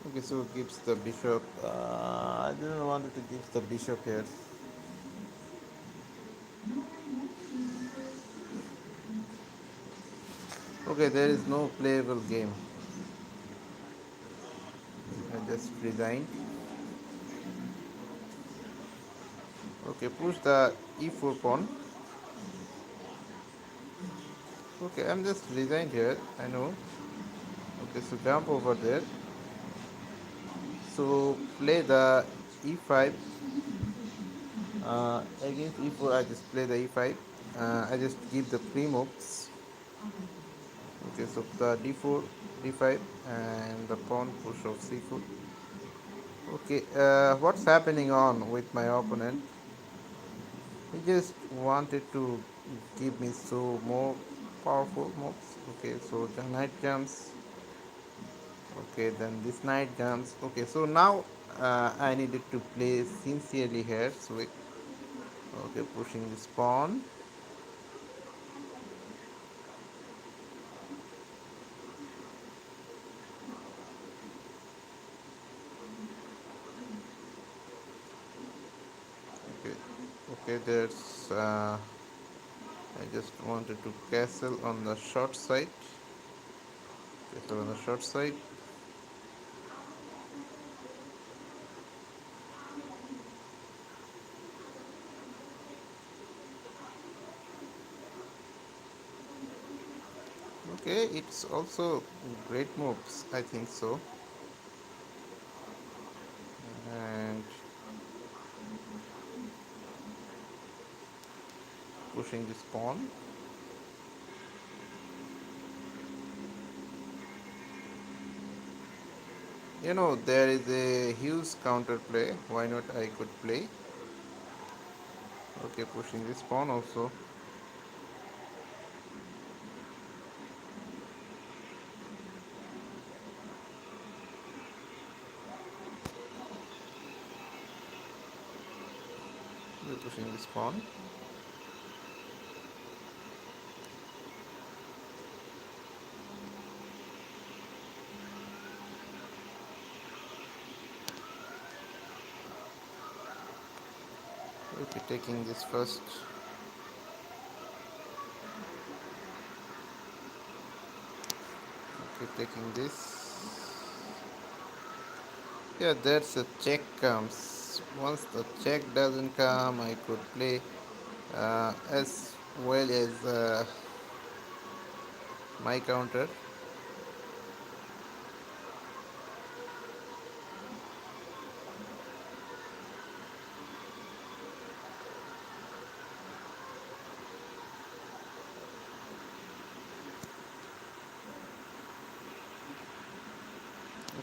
Okay, so gives the bishop. I didn't want to give the bishop here. Okay, there is no playable game. I just resigned. Okay, push the e4 pawn. Okay, I'm just resigned here. I know. Okay, so jump over there. So play the e5. Against e4, I just play the e5. I just give the pre moves. Okay, so the d4, d5, and the pawn push of c4. Okay, what's happening on with my opponent? He just wanted to give me so more powerful moves. Okay, so the knight jumps. Okay, then this knight jumps. Okay, so now I needed to play sincerely here. So okay, pushing this pawn. Okay, okay, there's. I just wanted to castle on the short side. Castle on the short side. Okay, it's also great moves, I think so. And pushing this pawn. There is a huge counter play. Why not I could play? Okay, pushing this pawn also. We're pushing this pawn. Okay, taking this first. Okay, taking this. Yeah, that's a check comes. Once the check doesn't come, I could play as well as my counter.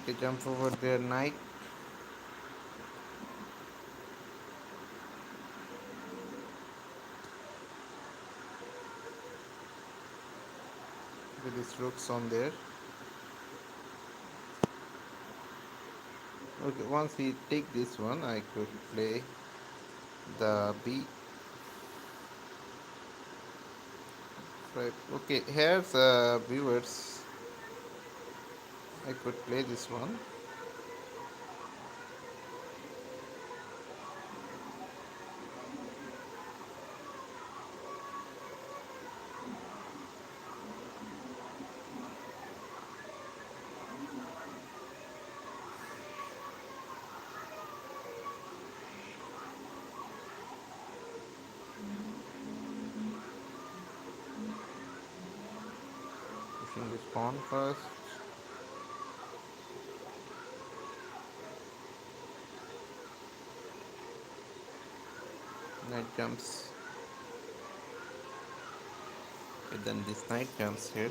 Okay, jump over there, knight. With these rooks on there. Okay, once he take this one, I could play the b5. Okay, here's viewers. I could play this one. Pushing this pawn first. Knight jumps. Okay, then this knight jumps here.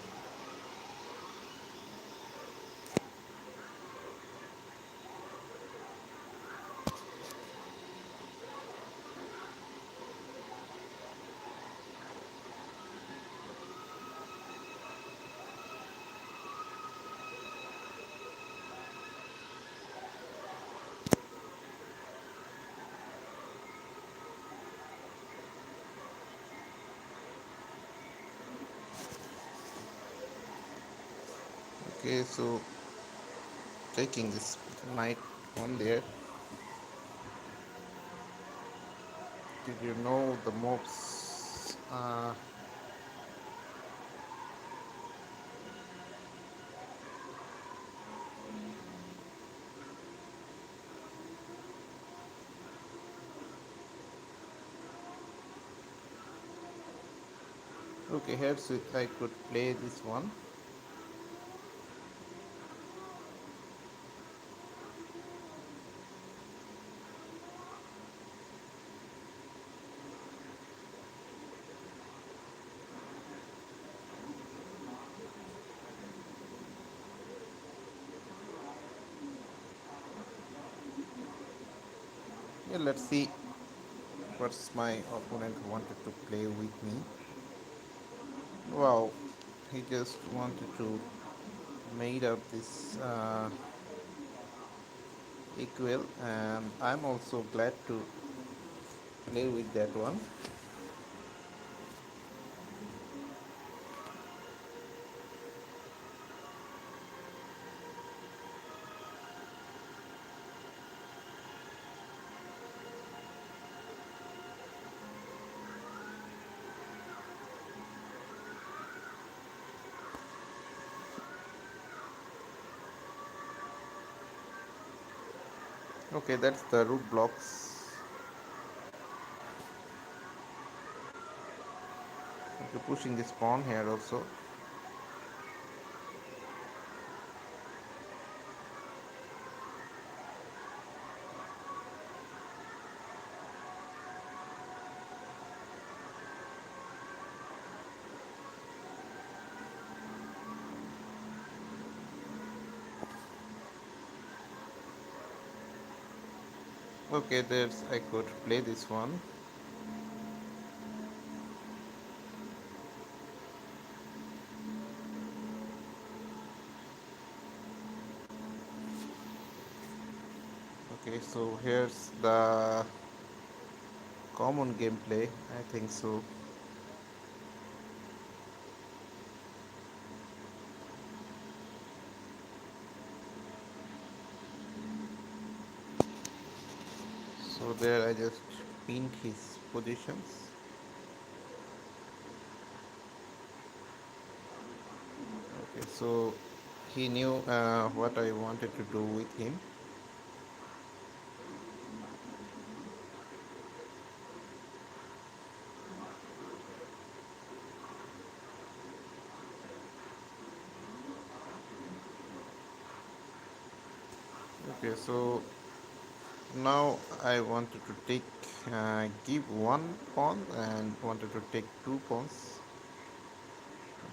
Okay, so taking this knight on there. Did you know the moves? Okay, here so I could play this one. Yeah, let's see what's my opponent wanted to play with me. Wow, he just wanted to made up this equal, and I'm also glad to play with that one. Okay, that's the root blocks. Okay, pushing this pawn here also. Okay, there's I could play this one. Okay, so here's the common gameplay. I think so. So there I just pinned his positions. Okay, so he knew what I wanted to do with him. Okay, so now I wanted to take give one pawn and wanted to take two pawns.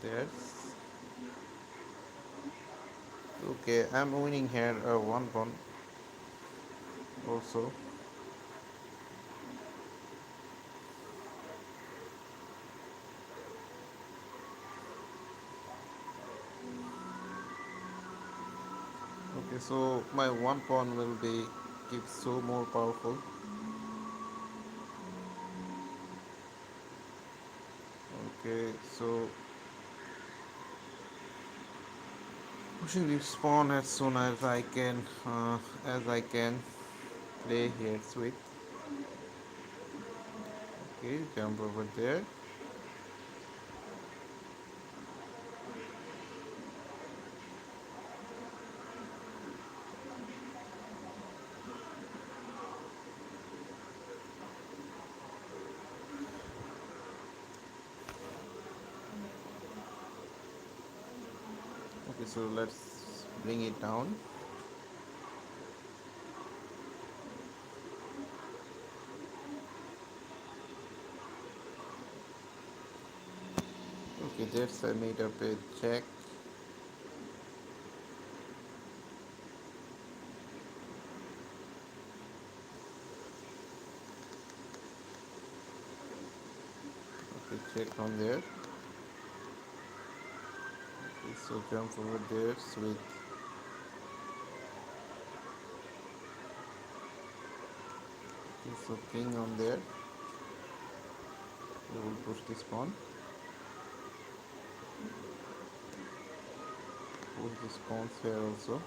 There's okay. I'm winning here one pawn also. Okay, so my one pawn will be give so more powerful. Okay, so pushing this pawn as soon as I can play here sweet. Okay, jump over there. Okay, so let's bring it down. Okay, that's I made up a check. Okay, check on there. Okay, so jump over there, sweet. Okay, so king on there. We will push this pawn. Push this pawn here also.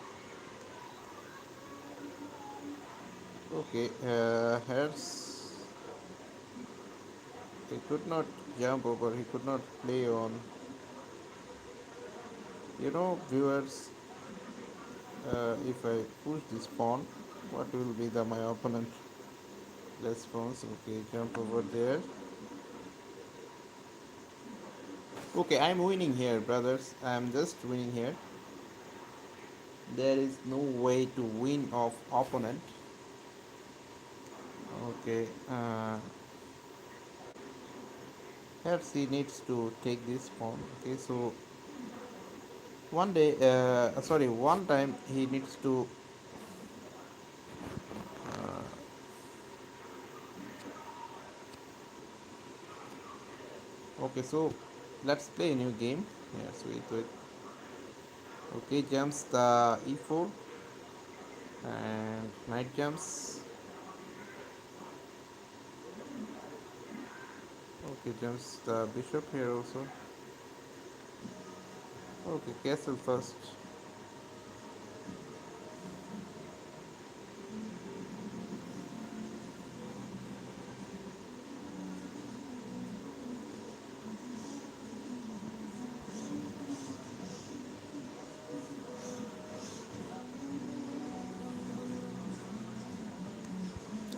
Okay, here's he could not jump over. He could not play on. Viewers, if I push this pawn, what will be the my opponent response? Okay, jump over there. Okay, I'm winning here, brothers. I'm just winning here. There is no way to win of opponent. Okay, perhaps he needs to take this pawn. Okay, so one time he needs to. Okay, so let's play a new game. Yes, wait, wait. Okay, jumps the e4 and knight jumps. Okay, jumps the bishop here also. Okay, castle first.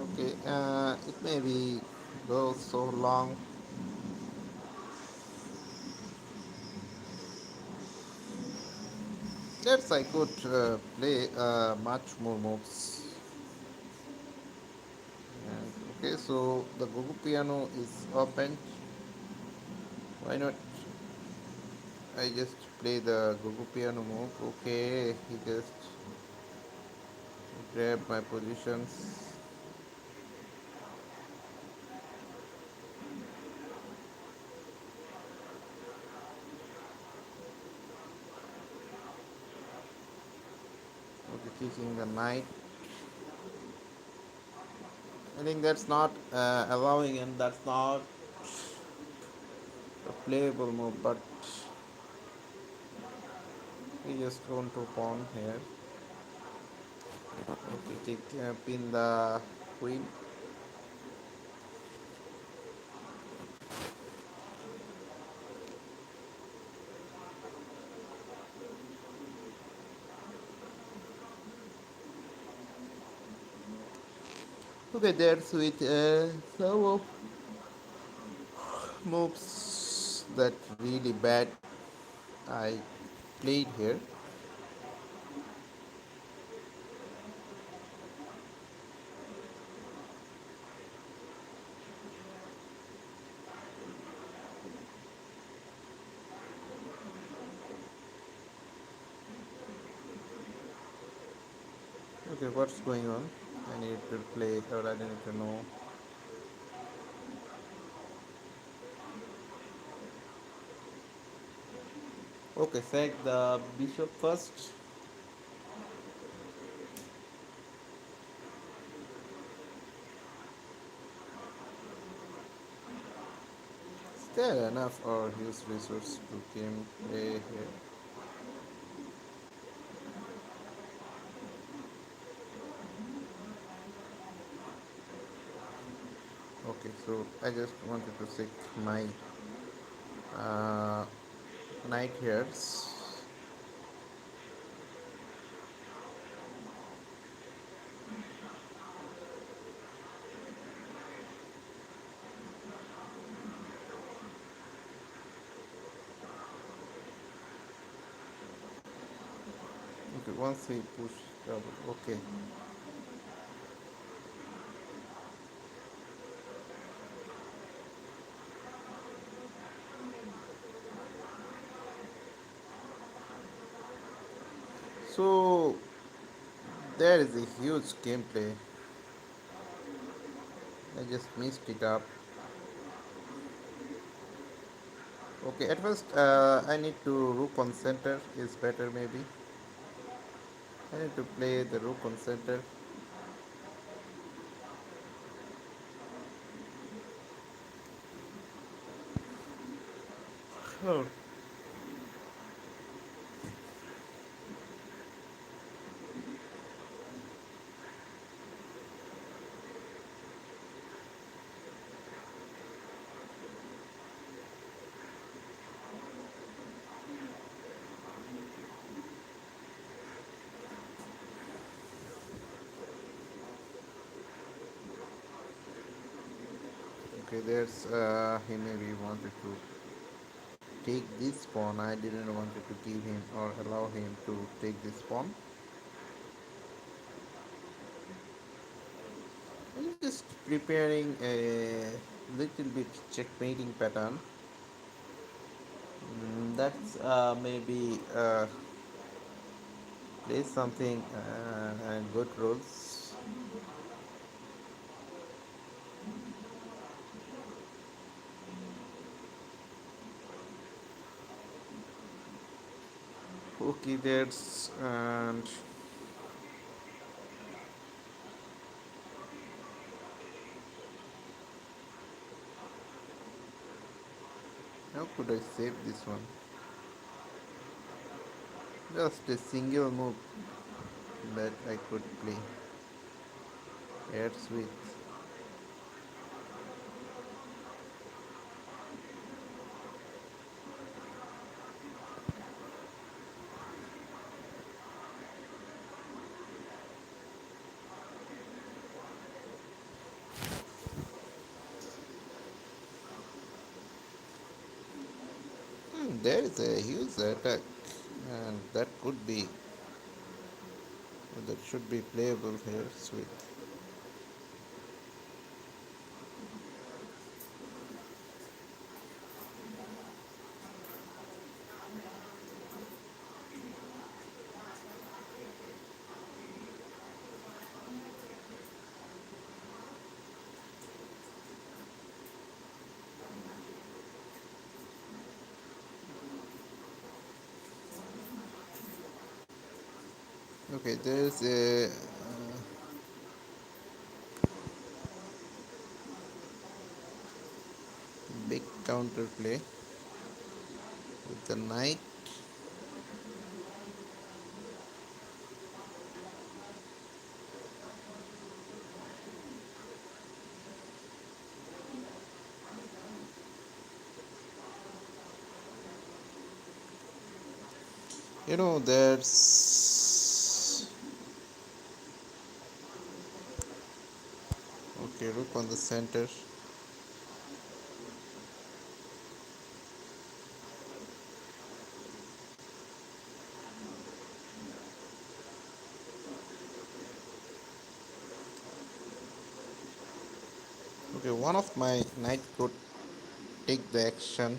Okay, it may be go so long. Yes, I could play much more moves. And, okay, so the Gogo piano is open. Why not? I just play the Gogo piano move. Okay, he just grab my positions. Kicking the knight. I think that's not allowing, and that's not a playable move, but we just want to pawn here. Okay, pin the queen. Okay, that's with some of moves that really bad I played here. Okay, what's going on? I need to play or I need to know. Okay, sack the bishop first. Is there enough or his resource to game play here? Okay, so I just wanted to check my uh, knight here. Okay, once we push double. Okay, so there is a huge gameplay. I just messed it up. Okay, at first I need to rook on center is better maybe. I need to play the rook on center. Oh. Okay, there's he maybe wanted to take this pawn. I didn't want to give him or allow him to take this pawn. I'm just preparing a little bit checkmating pattern. That's maybe play something good rules. Okay, that's and how could I save this one? Just a single move that I could play. Air switch. There is a huge attack, and that should be playable here. Sweet. Okay, there's a big counter play with the knight. There's okay, rook on the center. Okay, one of my knight could take the action.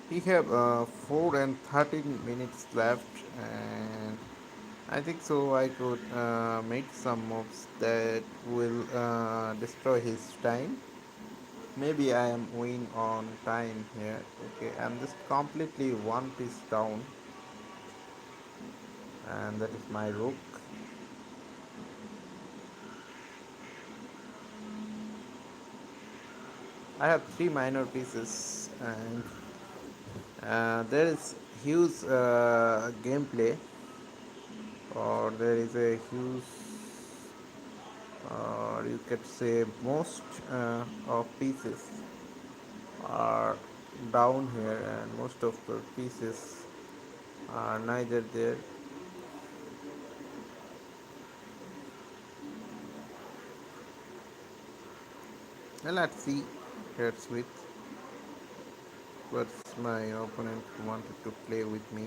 We have 4 and 13 minutes left, and I think so. I could make some moves that will destroy his time. Maybe I am win on time here. Okay, I'm just completely one piece down, and that is my rook. I have 3 minor pieces, and there is huge gameplay, or there is a huge, or you could say most of pieces are down here, and most of the pieces are neither there. Now let's see here's with what my opponent wanted to play with me.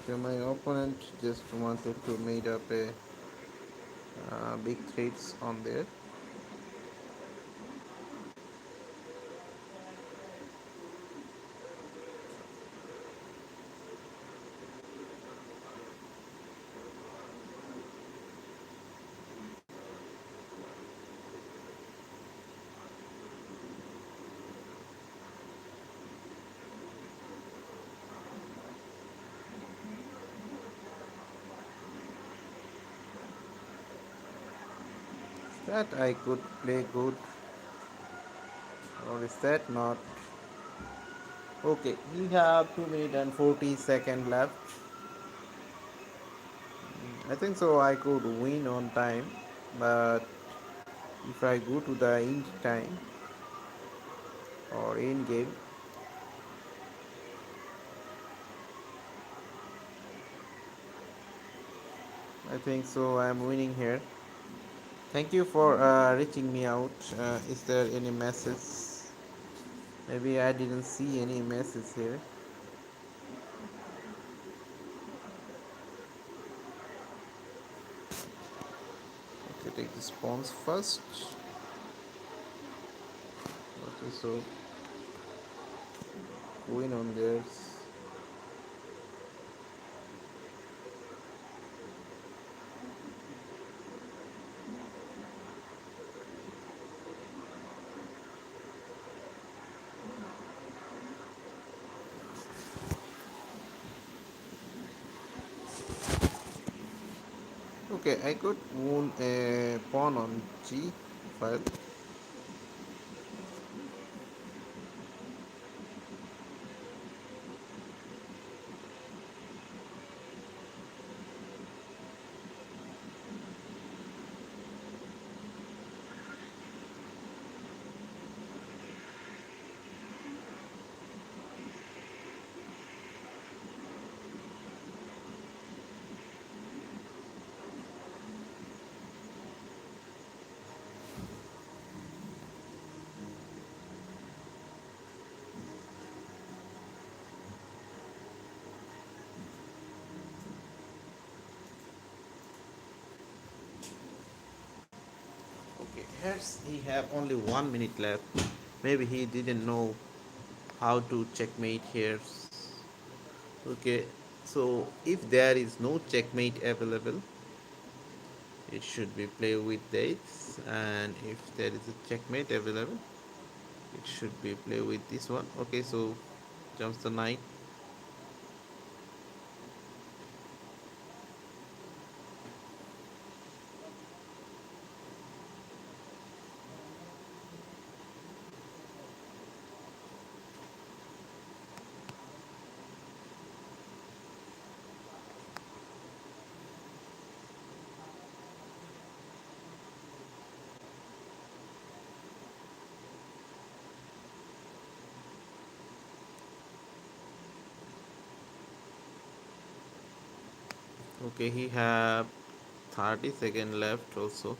Okay, my opponent just wanted to made up a big threats on there. That I could play good, or is that not? Okay, we have 2 minutes and 40 seconds left. I think so. I could win on time, but if I go to the end time or end game, I think so. I'm winning here. Thank you for reaching me out. Is there any message? Maybe I didn't see any message here. Okay, take the spawns first. Okay, so queen on theirs. Okay, I could own a pawn on G file. Okay, here's he have only 1 minute left. Maybe he didn't know how to checkmate here. Okay, so if there is no checkmate available, it should be play with dates, and if there is a checkmate available, it should be play with this one. Okay, so jumps the knight. Okay, he have 30 seconds left also.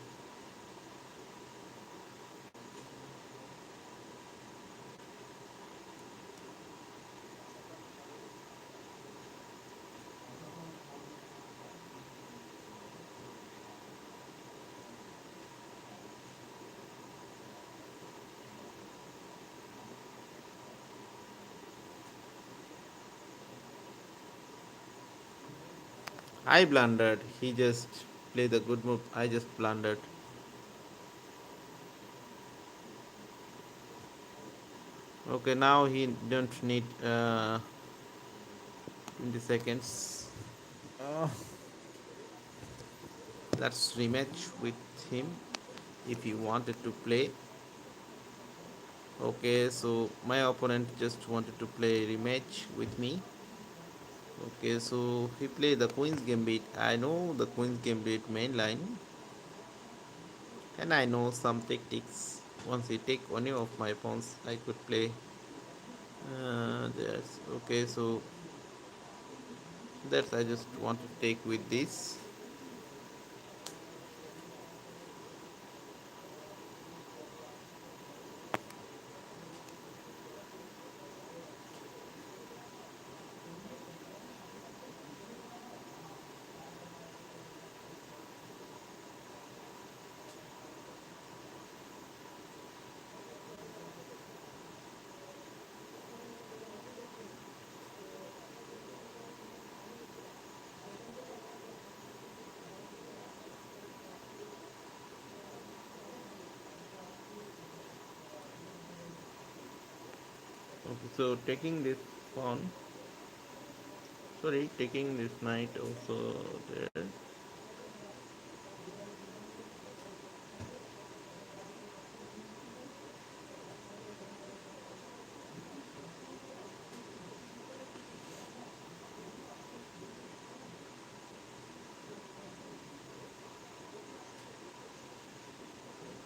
I blundered. He just play the good move. I just blundered. Okay, now he don't need 20 seconds. Uh, let's rematch with him if he wanted to play. Okay, so my opponent just wanted to play rematch with me. Okay, so he played the Queen's Gambit. I know the Queen's Gambit main line, and I know some tactics. Once he take any of my pawns, I could play. There's okay, so that's I just want to take with this. Okay, so taking this pawn, sorry, taking this knight also there.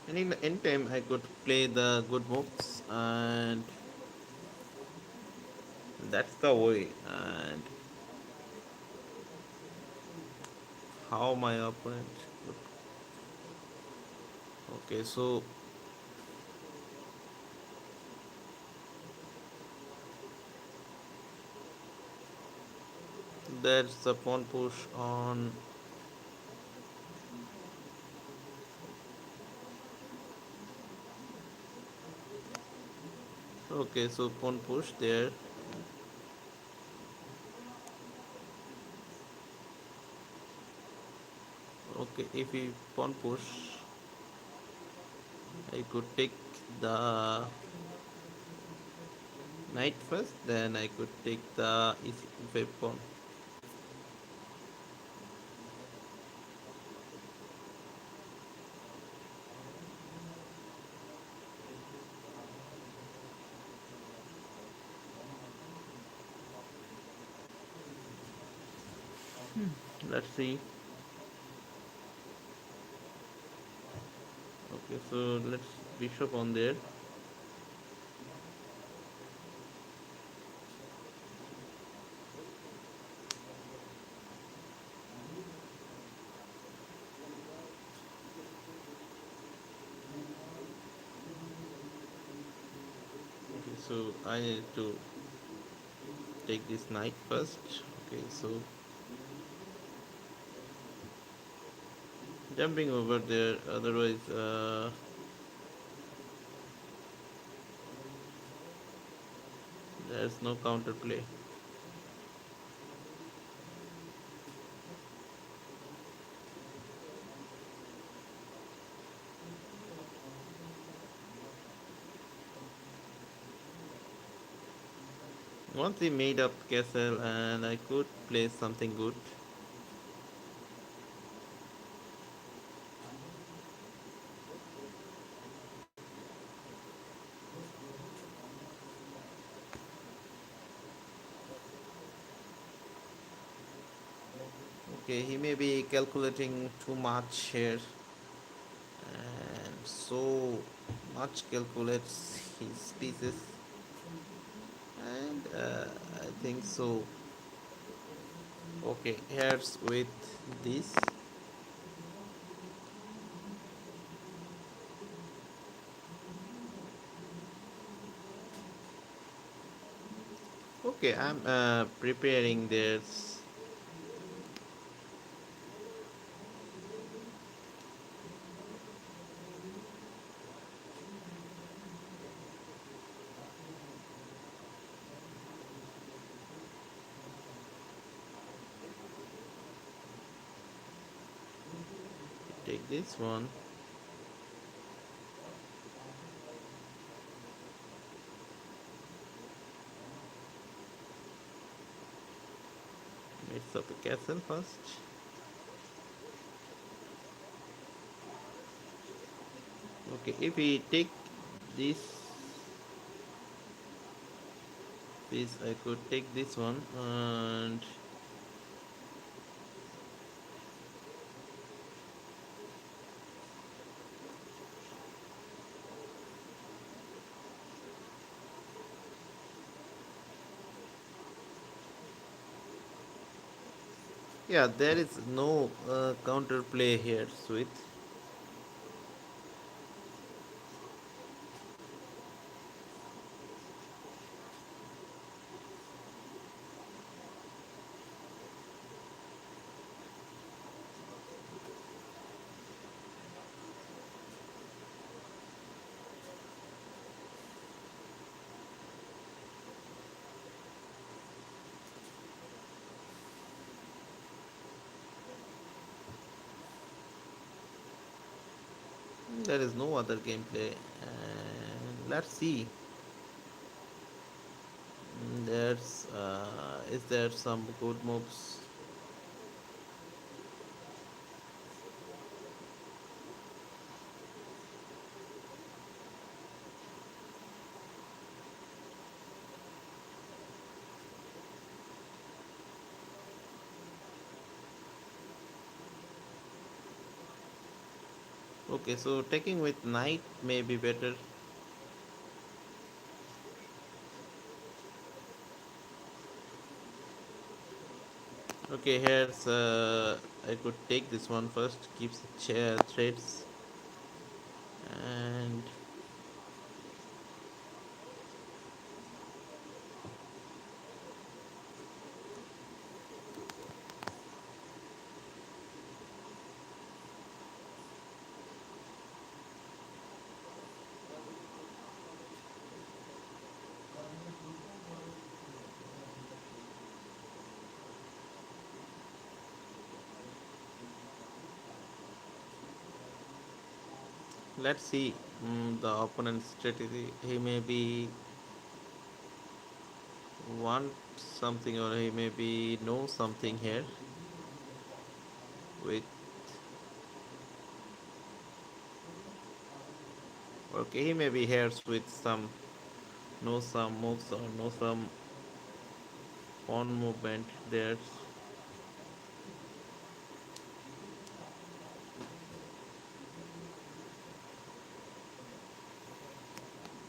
And in the end time, I could play the good moves, and that's the way. And how my opponent. Okay, so that's the pawn push on. Okay, so pawn push there. Okay, if we pawn push, I could take the knight first, then I could take the e5 pawn. Let's see. Okay, so let's bishop on there. Okay, so I need to take this knight first. Okay, so jumping over there. Otherwise, there's no counterplay. Once he made up castle, and I could play something good. Okay, he may be calculating too much here, and so much calculates his pieces, and I think so. Okay, here's with this. Okay, I'm preparing this. Take this one. Let's up a castle first. Okay, if we take this piece, I could take this one, and yeah, there is no counterplay here, sweet. There is no other gameplay. And let's see. There's is there some good moves? Okay, so taking with knight may be better. Okay, here's I could take this one first. Keeps the chair threads, and let's see the opponent's strategy. He may be want something, or he may be know something here with. Okay, he may be here with some know some moves or know some pawn movement there.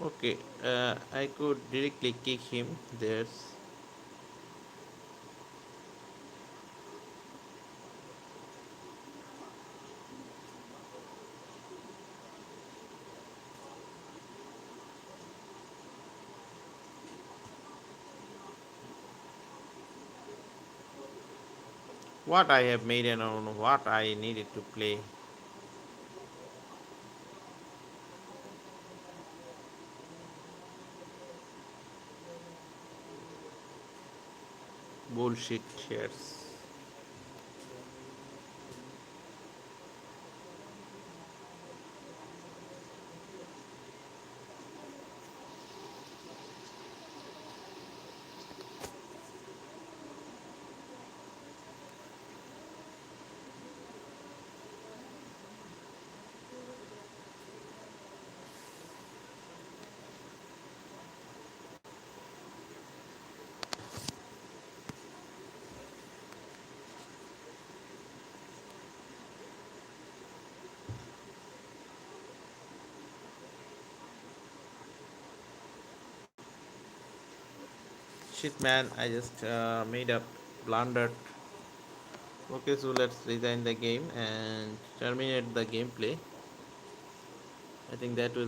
Okay, I could directly kick him. There's what I have made and on what I needed to play. bullshit shares. Shit, man, I just made up, blundered. Okay, so let's resign the game and terminate the gameplay. I think that will